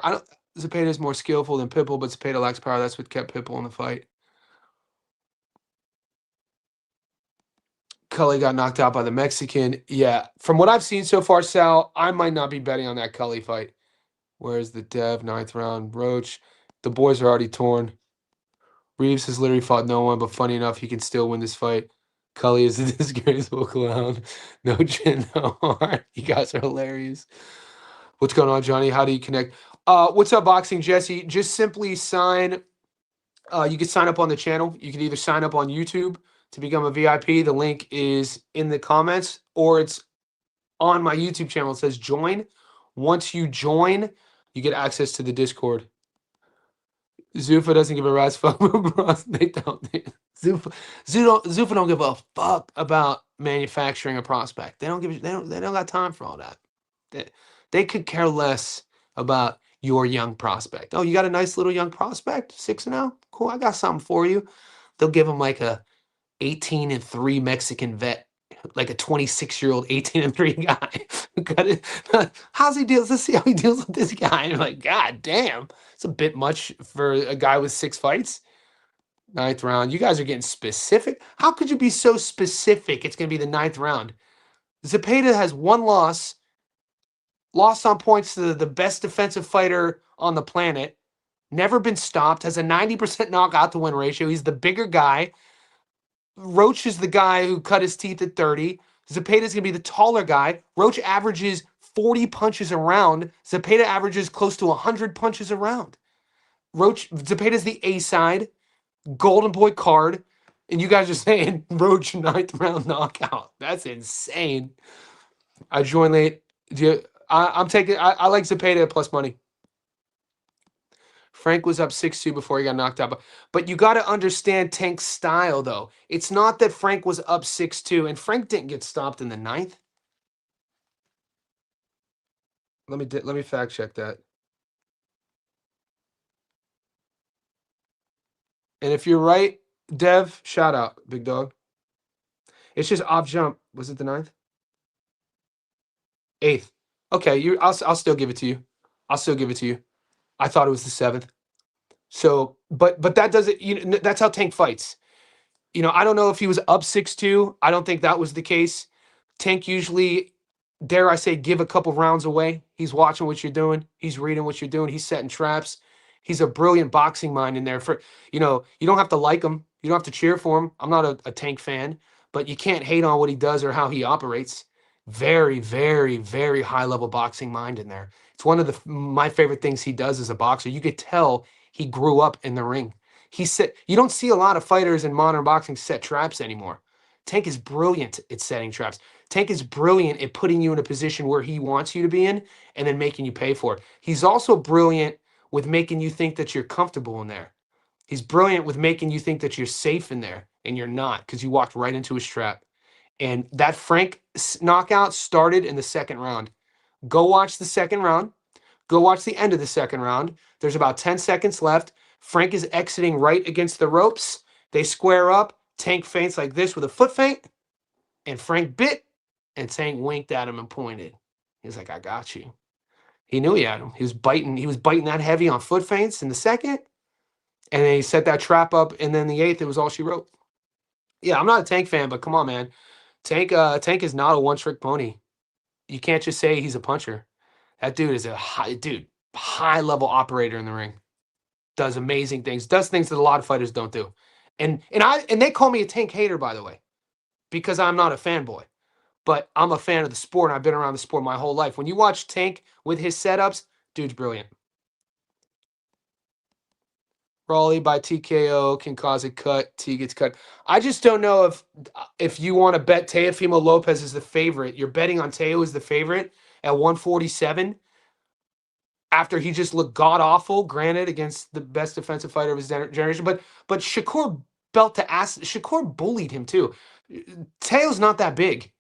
Zepeda is more skillful than Pitbull, but Zepeda lacks power. That's what kept Pitbull in the fight. Cully got knocked out by the Mexican. Yeah, from what I've seen so far, Sal, I might not be betting on that Cully fight. Where's the Dev 9th round? Roach. The boys are already torn. Reeves has literally fought no one, but funny enough, he can still win this fight. Cully is a disgraceful clown. No chin, no heart. You guys are hilarious. What's going on, Johnny? How do you connect? What's up, Boxing Jesse? Just simply sign. You can sign up on the channel. You can either sign up on YouTube to become a VIP. The link is in the comments, or it's on my YouTube channel. It says join. Once you join, you get access to the Discord. Zuffa doesn't give a rat's fuck about bros. They don't. Zuffa don't give a fuck about manufacturing a prospect. They don't got time for all that. They could care less about your young prospect. Oh, you got a nice little young prospect, 6-0? Cool, I got something for you. They'll give him like a 18-3 Mexican vet, like a 26-year-old 18-3 guy. How's he deals? Let's see how he deals with this guy. And like, God damn, it's a bit much for a guy with 6 fights. 9th round. You guys are getting specific. How could you be so specific? It's going to be the 9th round. Zepeda has 1 loss. Lost on points to the best defensive fighter on the planet. Never been stopped. Has a 90% knockout to win ratio. He's the bigger guy. Roach is the guy who cut his teeth at 30. Zepeda's going to be the taller guy. Roach averages 40 punches a round. Zepeda averages close to 100 punches a round. Zepeda's the A side, Golden Boy card, and you guys are saying Roach 9th round knockout. That's insane. I joined late. I'm taking. I like Zepeda plus money. Frank was up 6-2 before he got knocked out. But you got to understand Tank's style, though. It's not that Frank was up 6-2, and Frank didn't get stopped in the 9th. Let me fact check that. And if you're right, Dev, shout out, big dog. It's just off jump. Was it the 9th? 8th. Okay, I'll still give it to you. I'll still give it to you. I thought it was the 7th. So, but that doesn't. That's how Tank fights. I don't know if he was up 6-2. I don't think that was the case. Tank usually, dare I say, give a couple rounds away. He's watching what you're doing. He's reading what you're doing. He's setting traps. He's a brilliant boxing mind in there. You don't have to like him. You don't have to cheer for him. I'm not a Tank fan, but you can't hate on what he does or how he operates. Very, very, very high level boxing mind in there. It's one of my favorite things he does as a boxer. You could tell he grew up in the ring. You don't see a lot of fighters in modern boxing set traps anymore. Tank is brilliant at setting traps. Tank is brilliant at putting you in a position where he wants you to be in and then making you pay for it. He's also brilliant with making you think that you're comfortable in there. He's brilliant with making you think that you're safe in there, and you're not, because you walked right into his trap. And that Frank knockout started in the 2nd round. Go watch the 2nd round. Go watch the end of the 2nd round. There's about 10 seconds left. Frank is exiting right against the ropes. They square up. Tank feints like this with a foot feint. And Frank bit, and Tank winked at him and pointed. He's like, I got you. He knew he had him. He was biting that heavy on foot feints in the 2nd. And then he set that trap up. And then the 8th, it was all she wrote. Yeah, I'm not a Tank fan, but come on, man. Tank is not a one-trick pony. You can't just say he's a puncher. That dude is a high-level operator in the ring. Does amazing things. Does things that a lot of fighters don't do. And they call me a Tank hater, by the way, because I'm not a fanboy. But I'm a fan of the sport, and I've been around the sport my whole life. When you watch Tank with his setups, dude's brilliant. Raleigh by TKO can cause a cut. T gets cut. I just don't know if you want to bet Teofimo Lopez is the favorite. You're betting on Teo as the favorite at 147 after he just looked god-awful, granted, against the best defensive fighter of his generation. But Shakur belt to ass. Shakur bullied him, too. Teo's not that big,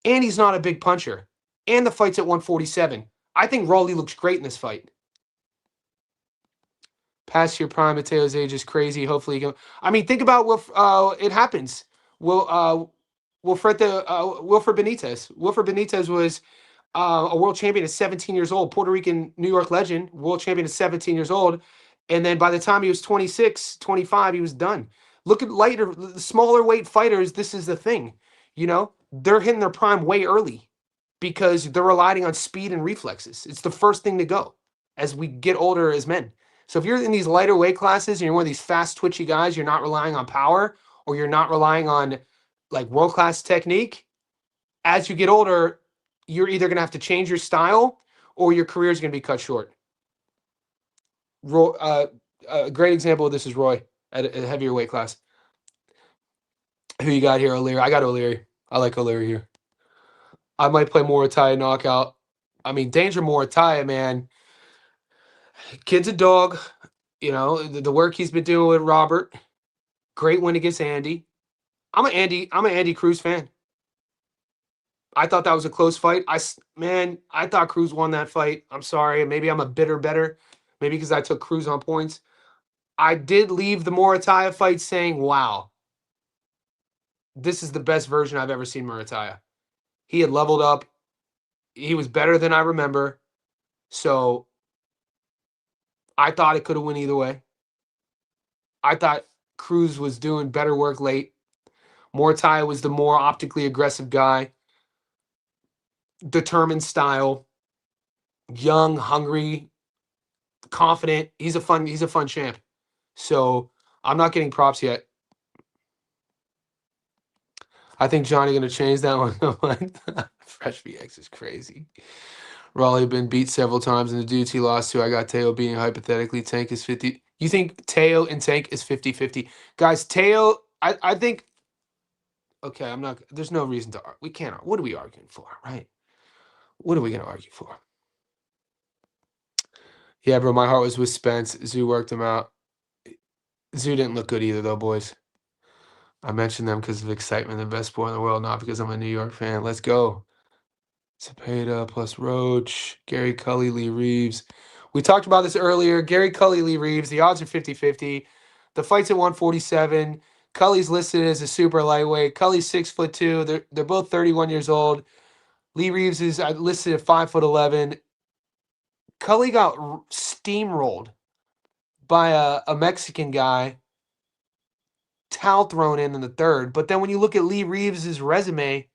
and he's not a big puncher. And the fight's at 147. I think Raleigh looks great in this fight. Past your prime, Mateo's age is crazy. Hopefully, you can. I mean, think about what it happens. Wilfred Benitez. Wilfred Benitez was a world champion at 17 years old, Puerto Rican, New York legend, world champion at 17 years old. And then by the time he was 26, 25, he was done. Look at smaller weight fighters. This is the thing. They're hitting their prime way early because they're relying on speed and reflexes. It's the first thing to go as we get older as men. So if you're in these lighter weight classes and you're one of these fast, twitchy guys, you're not relying on power or you're not relying on like world-class technique, as you get older, you're either going to have to change your style or your career is going to be cut short. A great example of this is Roy at a heavier weight class. Who you got here, O'Leary? I got O'Leary. I like O'Leary here. I might play Moratai knockout. I mean, Danger Moratai, man. Kid's a dog. The work he's been doing with Robert. Great win against Andy. I'm an Andy Cruz fan. I thought that was a close fight. I thought Cruz won that fight. I'm sorry. Maybe I'm a bitter better. Maybe because I took Cruz on points. I did leave the Moratai fight saying, wow, this is the best version I've ever seen Moratai. He had leveled up. He was better than I remember. So I thought it could have went either way. I thought Cruz was doing better work late. Moratai was the more optically aggressive guy. Determined style. Young, hungry, confident. He's a fun champ. So I'm not getting props yet. I think Johnny going to change that one. Fresh VX is crazy. Raleigh been beat several times, and the dudes he lost to, I got Teo being hypothetically. Tank is 50. You think Teo and Tank is 50-50? Guys, Teo, I think, okay, I'm not, there's no reason to, we can't, what are we arguing for, right? What are we going to argue for? Yeah, bro, my heart was with Spence. Zoo worked him out. Zoo didn't look good either, though, boys. I mentioned them because of excitement, the best sport in the world, not because I'm a New York fan. Let's go. Zepeda plus Roach, Gary Cully, Lee Reeves. We talked about this earlier. Gary Cully, Lee Reeves, the odds are 50-50. The fight's at 147. Cully's listed as a super lightweight. Cully's 6'2". They're both 31 years old. Lee Reeves is listed at 5'11". Cully got steamrolled by a Mexican guy, towel thrown in the third. But then when you look at Lee Reeves' resume,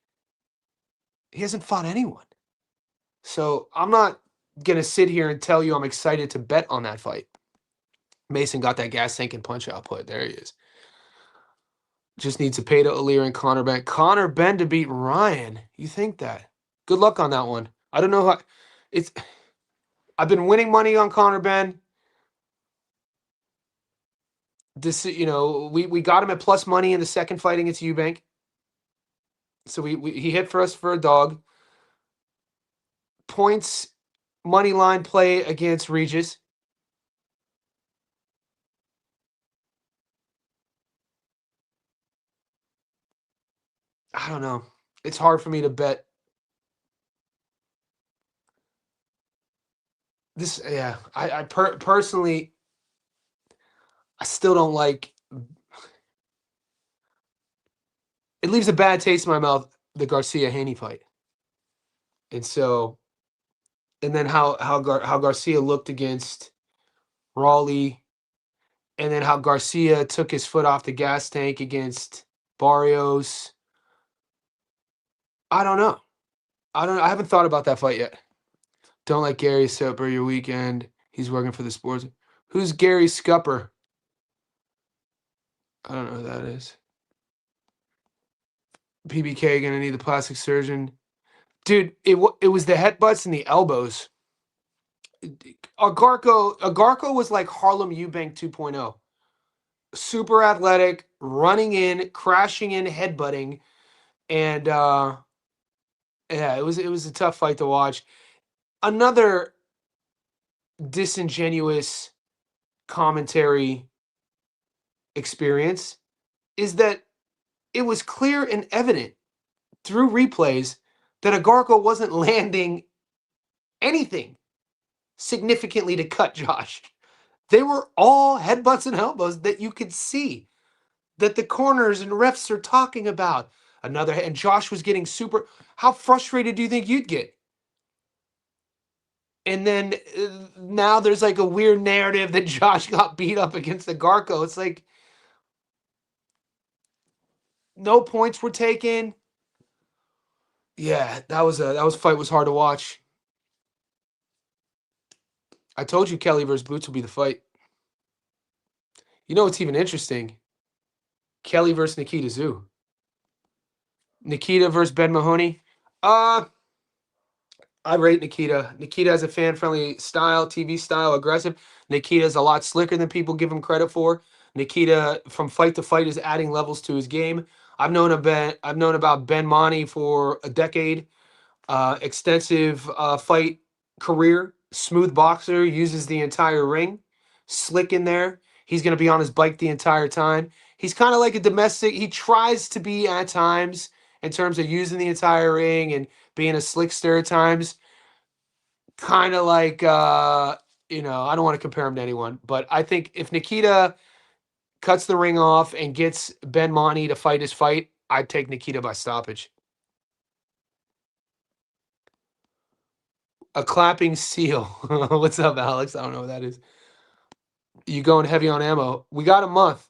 he hasn't fought anyone. So I'm not going to sit here and tell you I'm excited to bet on that fight. Mason got that gas tank and punch output. There he is. Just needs Zepeda, Alir, and Connor Ben. Connor Ben to beat Ryan. You think that? Good luck on that one. I don't know how it's. I've been winning money on Connor Ben. This, we got him at plus money in the second fight against Eubank. So he hit for us for a dog. Points, money line play against Regis. I don't know. It's hard for me to bet. This, yeah. I personally, I still don't like. It leaves a bad taste in my mouth, the Garcia Haney fight. And so, and then how Garcia looked against Raleigh, and then how Garcia took his foot off the gas tank against Barrios. I don't know. I haven't thought about that fight yet. Don't let Gary Soper your weekend. He's working for the sports. Who's Gary Scupper? I don't know who that is. PBK gonna need the plastic surgeon. Dude, it was the headbutts and the elbows. Agarco was like Harlem Eubank 2.0. Super athletic, running in, crashing in, headbutting, and yeah, it was a tough fight to watch. Another disingenuous commentary experience is that it was clear and evident through replays that Agarco wasn't landing anything significantly to cut Josh. They were all headbutts and elbows that you could see that the corners and refs are talking about. And Josh was getting super. How frustrated do you think you'd get? And then now there's like a weird narrative that Josh got beat up against the Garco. It's like no points were taken. Yeah, that fight was hard to watch. I told you Kelly versus Boots will be the fight. You know what's even interesting? Kelly versus Nikita Zoo. Nikita versus Ben Mahoney. Uh, I rate Nikita. Nikita has a fan-friendly style, TV style, aggressive. Nikita's a lot slicker than people give him credit for. Nikita, from fight to fight, is adding levels to his game. I've known about Ben Monty for a decade. Extensive fight career. Smooth boxer, uses the entire ring. Slick in there. He's going to be on his bike the entire time. He's kind of like a domestic. He tries to be at times in terms of using the entire ring and being a slickster at times. Kind of like, I don't want to compare him to anyone, but I think if Nikita cuts the ring off and gets Ben Monty to fight his fight, I'd take Nikita by stoppage. A clapping seal. What's up, Alex? I don't know what that is. You going heavy on ammo. We got a month.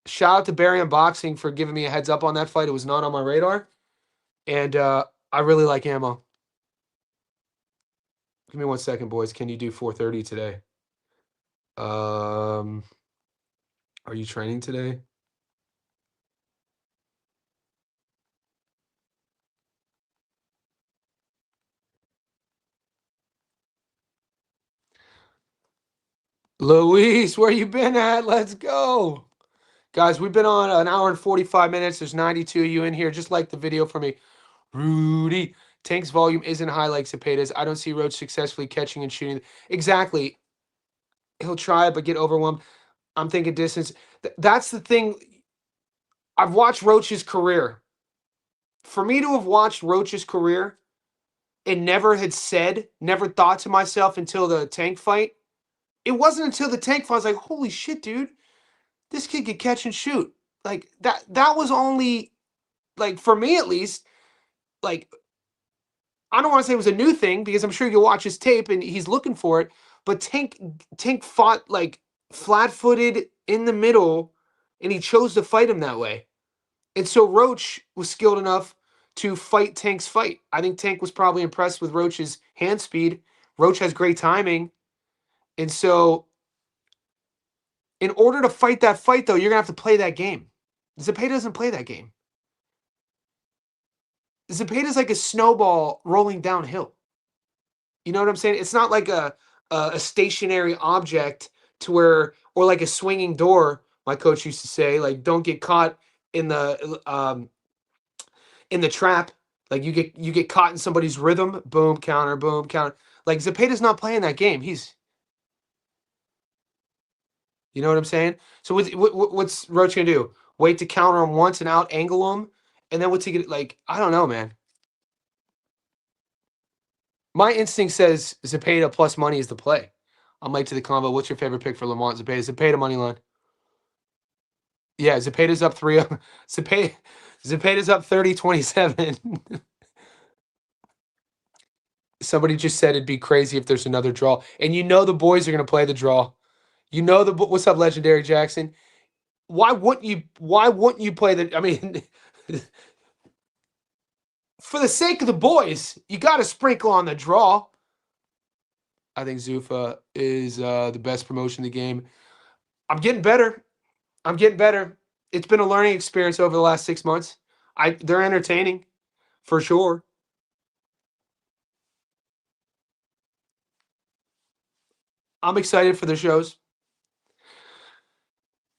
Shout out to Barry Unboxing for giving me a heads up on that fight. It was not on my radar. And I really like ammo. Give me 1 second, boys. Can you do 4:30 today? Are you training today? Luis, where you been at? Let's go. Guys, we've been on an hour and 45 minutes. There's 92 of you in here. Just like the video for me. Rudy. Tank's volume isn't high like Zepeda's. I don't see Roach successfully catching and shooting. Exactly. He'll try it, but get overwhelmed. I'm thinking distance. That's the thing. I've watched Roach's career. For me to have watched Roach's career and never thought to myself until the Tank fight. It wasn't until the Tank fight I was like, holy shit, dude. This kid could catch and shoot. Like that was only, like, for me at least, like, I don't want to say it was a new thing because I'm sure you'll watch his tape and he's looking for it. But Tank fought like flat-footed in the middle, and he chose to fight him that way. And so Roach was skilled enough to fight Tank's fight. I think Tank was probably impressed with Roach's hand speed. Roach has great timing. And so in order to fight that fight, though, you're going to have to play that game. Zepeda doesn't play that game. Zepeda's like a snowball rolling downhill. You know what I'm saying? It's not like a stationary object to where, or like a swinging door. My coach used to say, like, don't get caught in the trap. Like you get caught in somebody's rhythm. Boom, counter, boom, counter. Like Zepeda's not playing that game. You know what I'm saying? So what's Roach gonna do? Wait to counter him once and out angle him, and then what's he gonna, like? I don't know, man. My instinct says Zepeda plus money is the play. I'm late to the combo. What's your favorite pick for Lamont? Zepeda money line. Yeah, Zepeda's up 3. Zepeda's up 30-27. Somebody just said it'd be crazy if there's another draw. And you know the boys are going to play the draw. You know what's up, Legendary Jackson? Why wouldn't you play the, I mean, for the sake of the boys, you got to sprinkle on the draw. I think Zuffa is the best promotion in the game. I'm getting better. It's been a learning experience over the last 6 months. They're entertaining, for sure. I'm excited for the shows.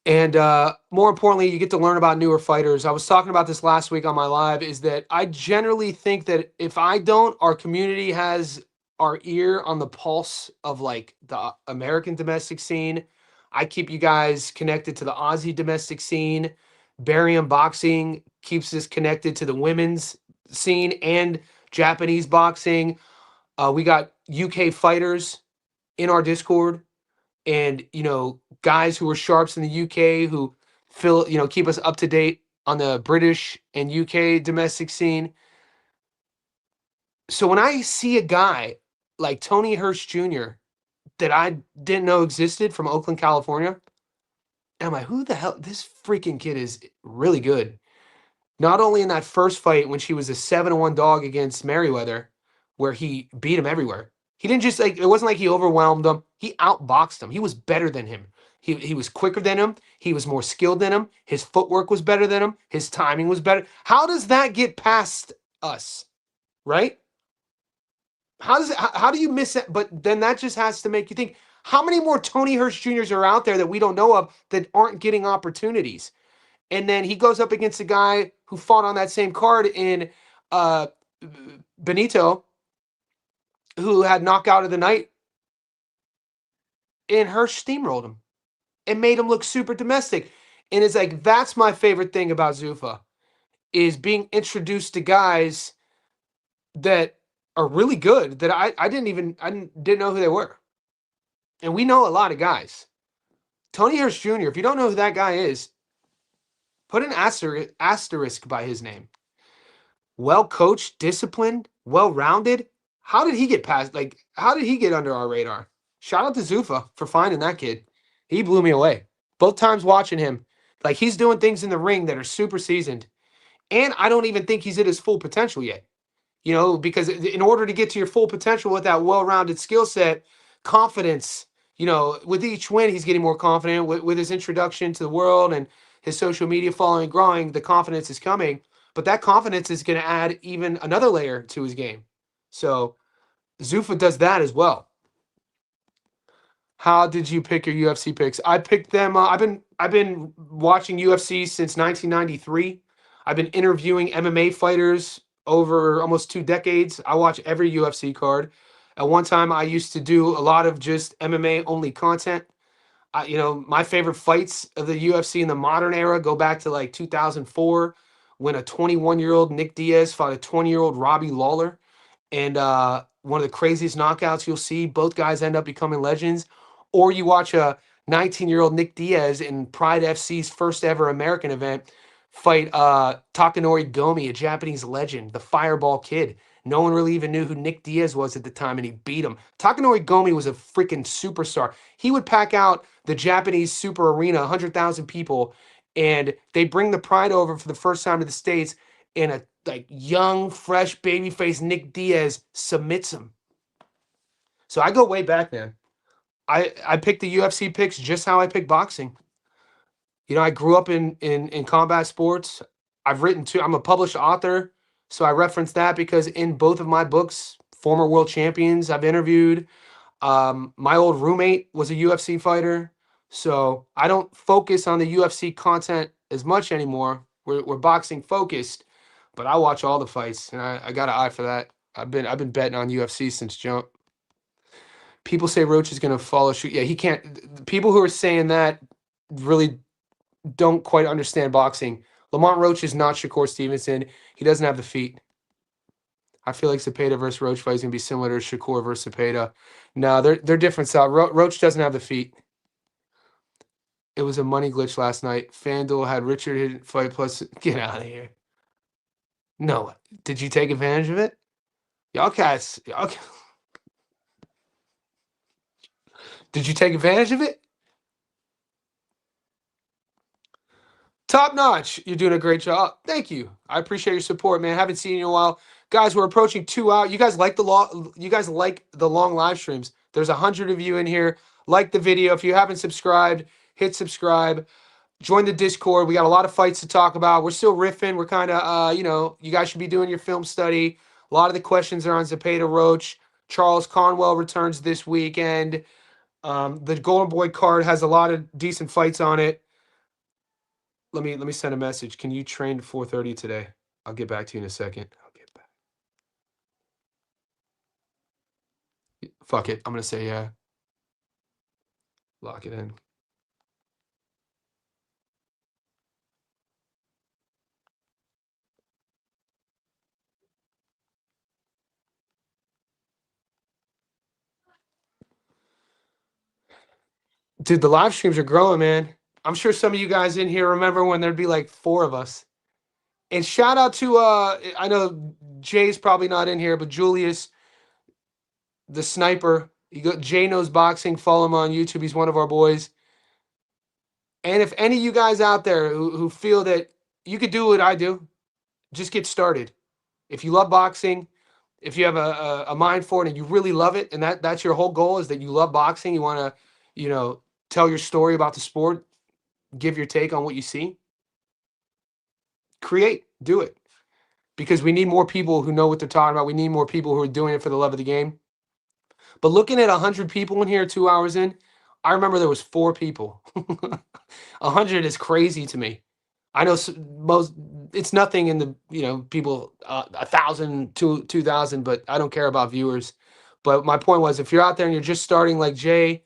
And more importantly, you get to learn about newer fighters. I was talking about this last week on my live, is that I generally think that if I don't, our community has our ear on the pulse of like the American domestic scene. I keep you guys connected to the Aussie domestic scene. Barium Boxing keeps us connected to the women's scene and Japanese boxing. We got UK fighters in our Discord, and guys who are sharps in the UK who keep us up to date on the British and UK domestic scene. So when I see a guy like Tony Hurst Jr. that I didn't know existed from Oakland, California, I'm like, who the hell? This freaking kid is really good. Not only in that first fight when she was a 7-1 dog against Merriweather, where he beat him everywhere. He didn't just, like, it wasn't like he overwhelmed him. He outboxed him. He was better than him. He was quicker than him. He was more skilled than him. His footwork was better than him. His timing was better. How does that get past us? Right? How do you miss it? But then that just has to make you think, how many more Tony Hurst Jr.'s are out there that we don't know of that aren't getting opportunities? And then he goes up against a guy who fought on that same card in Benito, who had knockout of the night, and Hirsch steamrolled him and made him look super domestic. And it's like, that's my favorite thing about Zuffa, is being introduced to guys that are really good that I didn't know who they were. And we know a lot of guys. Tony Hirsch Jr., if you don't know who that guy is, put an asterisk by his name. Well coached, disciplined, well rounded. How did he get past? Like, how did he get under our radar? Shout out to Zuffa for finding that kid. He blew me away. Both times watching him, like, he's doing things in the ring that are super seasoned. And I don't even think he's at his full potential yet. Because in order to get to your full potential with that well-rounded skill set, confidence, with each win, he's getting more confident with his introduction to the world and his social media following growing. The confidence is coming, but that confidence is going to add even another layer to his game. So Zuffa does that as well. How did you pick your UFC picks? I picked them. I've been watching UFC since 1993. I've been interviewing MMA fighters over almost 2 decades. I watch every UFC card. At one time, I used to do a lot of just MMA only content. My favorite fights of the UFC in the modern era go back to like 2004, when a 21-year-old Nick Diaz fought a 20-year-old Robbie Lawler. And one of the craziest knockouts you'll see, both guys end up becoming legends. Or you watch a 19-year-old Nick Diaz in Pride FC's first ever American event fight Takanori Gomi, a Japanese legend, the Fireball Kid. No one really even knew who Nick Diaz was at the time, and he beat him. Takanori Gomi was a freaking superstar. He would pack out the Japanese super arena, 100,000 people, and they bring the Pride over for the first time to the States, and a like young, fresh, babyface Nick Diaz submits him. So I go way back, man. I picked the UFC picks just how I pick boxing. I grew up in combat sports. I've written too. I'm a published author, so I reference that because in both of my books, former world champions I've interviewed. My old roommate was a UFC fighter, so I don't focus on the UFC content as much anymore. We're boxing focused, but I watch all the fights, and I got an eye for that. I've been betting on UFC since jump. People say Roach is going to follow shoot. Yeah, he can't. The people who are saying that really don't quite understand boxing. Lamont Roach is not Shakur Stevenson. He doesn't have the feet. I feel like Zepeda versus Roach fight is going to be similar to Shakur versus Zepeda. No, they're different style. Roach doesn't have the feet. It was a money glitch last night. FanDuel had Richard hit fight plus. Get out of here. No. Did you take advantage of it? Y'all cats. Did you take advantage of it? Top notch. You're doing a great job. Thank you. I appreciate your support, man. Haven't seen you in a while. Guys, we're approaching 2 hours. You guys like the long live streams. There's 100 of you in here. Like the video. If you haven't subscribed, hit subscribe. Join the Discord. We got a lot of fights to talk about. We're still riffing. We're kind of, you guys should be doing your film study. A lot of the questions are on Zepeda Roach. Charles Conwell returns this weekend. The Golden Boy card has a lot of decent fights on it. Let me send a message. Can you train 4:30 today? I'll get back to you in a second. I'll get back. Fuck it. I'm gonna say yeah. Lock it in. Dude, the live streams are growing, man. I'm sure some of you guys in here remember when there'd be like 4 of us. And shout out to I know Jay's probably not in here, but Julius, the sniper. Jay Knows Boxing. Follow him on YouTube. He's one of our boys. And if any of you guys out there who feel that you could do what I do, just get started. If you love boxing, if you have a mind for it and you really love it, and that's your whole goal is that you love boxing, you want to, tell your story about the sport, give your take on what you see, create, do it. Because we need more people who know what they're talking about. We need more people who are doing it for the love of the game. But looking at 100 people in here 2 hours in, I remember there was 4 people. 100 is crazy to me. I know it's nothing in the, people, 1,000, 2,000, but I don't care about viewers. But my point was, if you're out there and you're just starting like Jay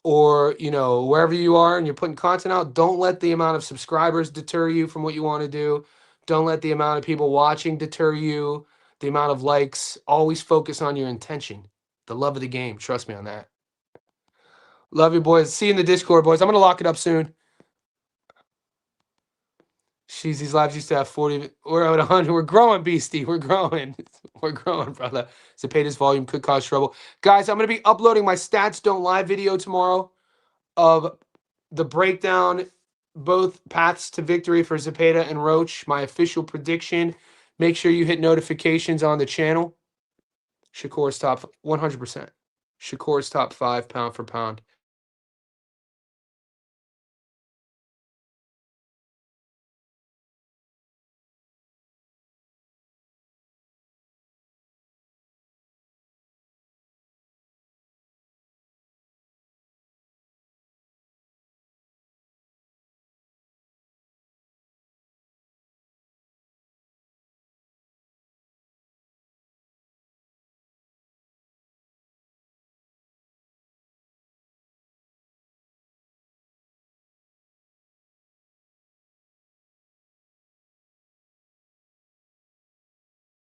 or, wherever you are and you're putting content out, don't let the amount of subscribers deter you from what you want to do. Don't let the amount of people watching deter you, the amount of likes. Always focus on your intention, the love of the game. Trust me on that. Love you, boys. See you in the Discord, boys. I'm going to lock it up soon. Jeez, these lives used to have 40. We're at 100. We're growing, Beastie. We're growing. We're growing, brother. Zepeda's volume could cause trouble. Guys, I'm going to be uploading my Stats Don't Lie video tomorrow of the breakdown, both paths to victory for Zepeda and Roach, my official prediction. Make sure you hit notifications on the channel. Shakur's top 100%. Shakur's top 5 pound for pound.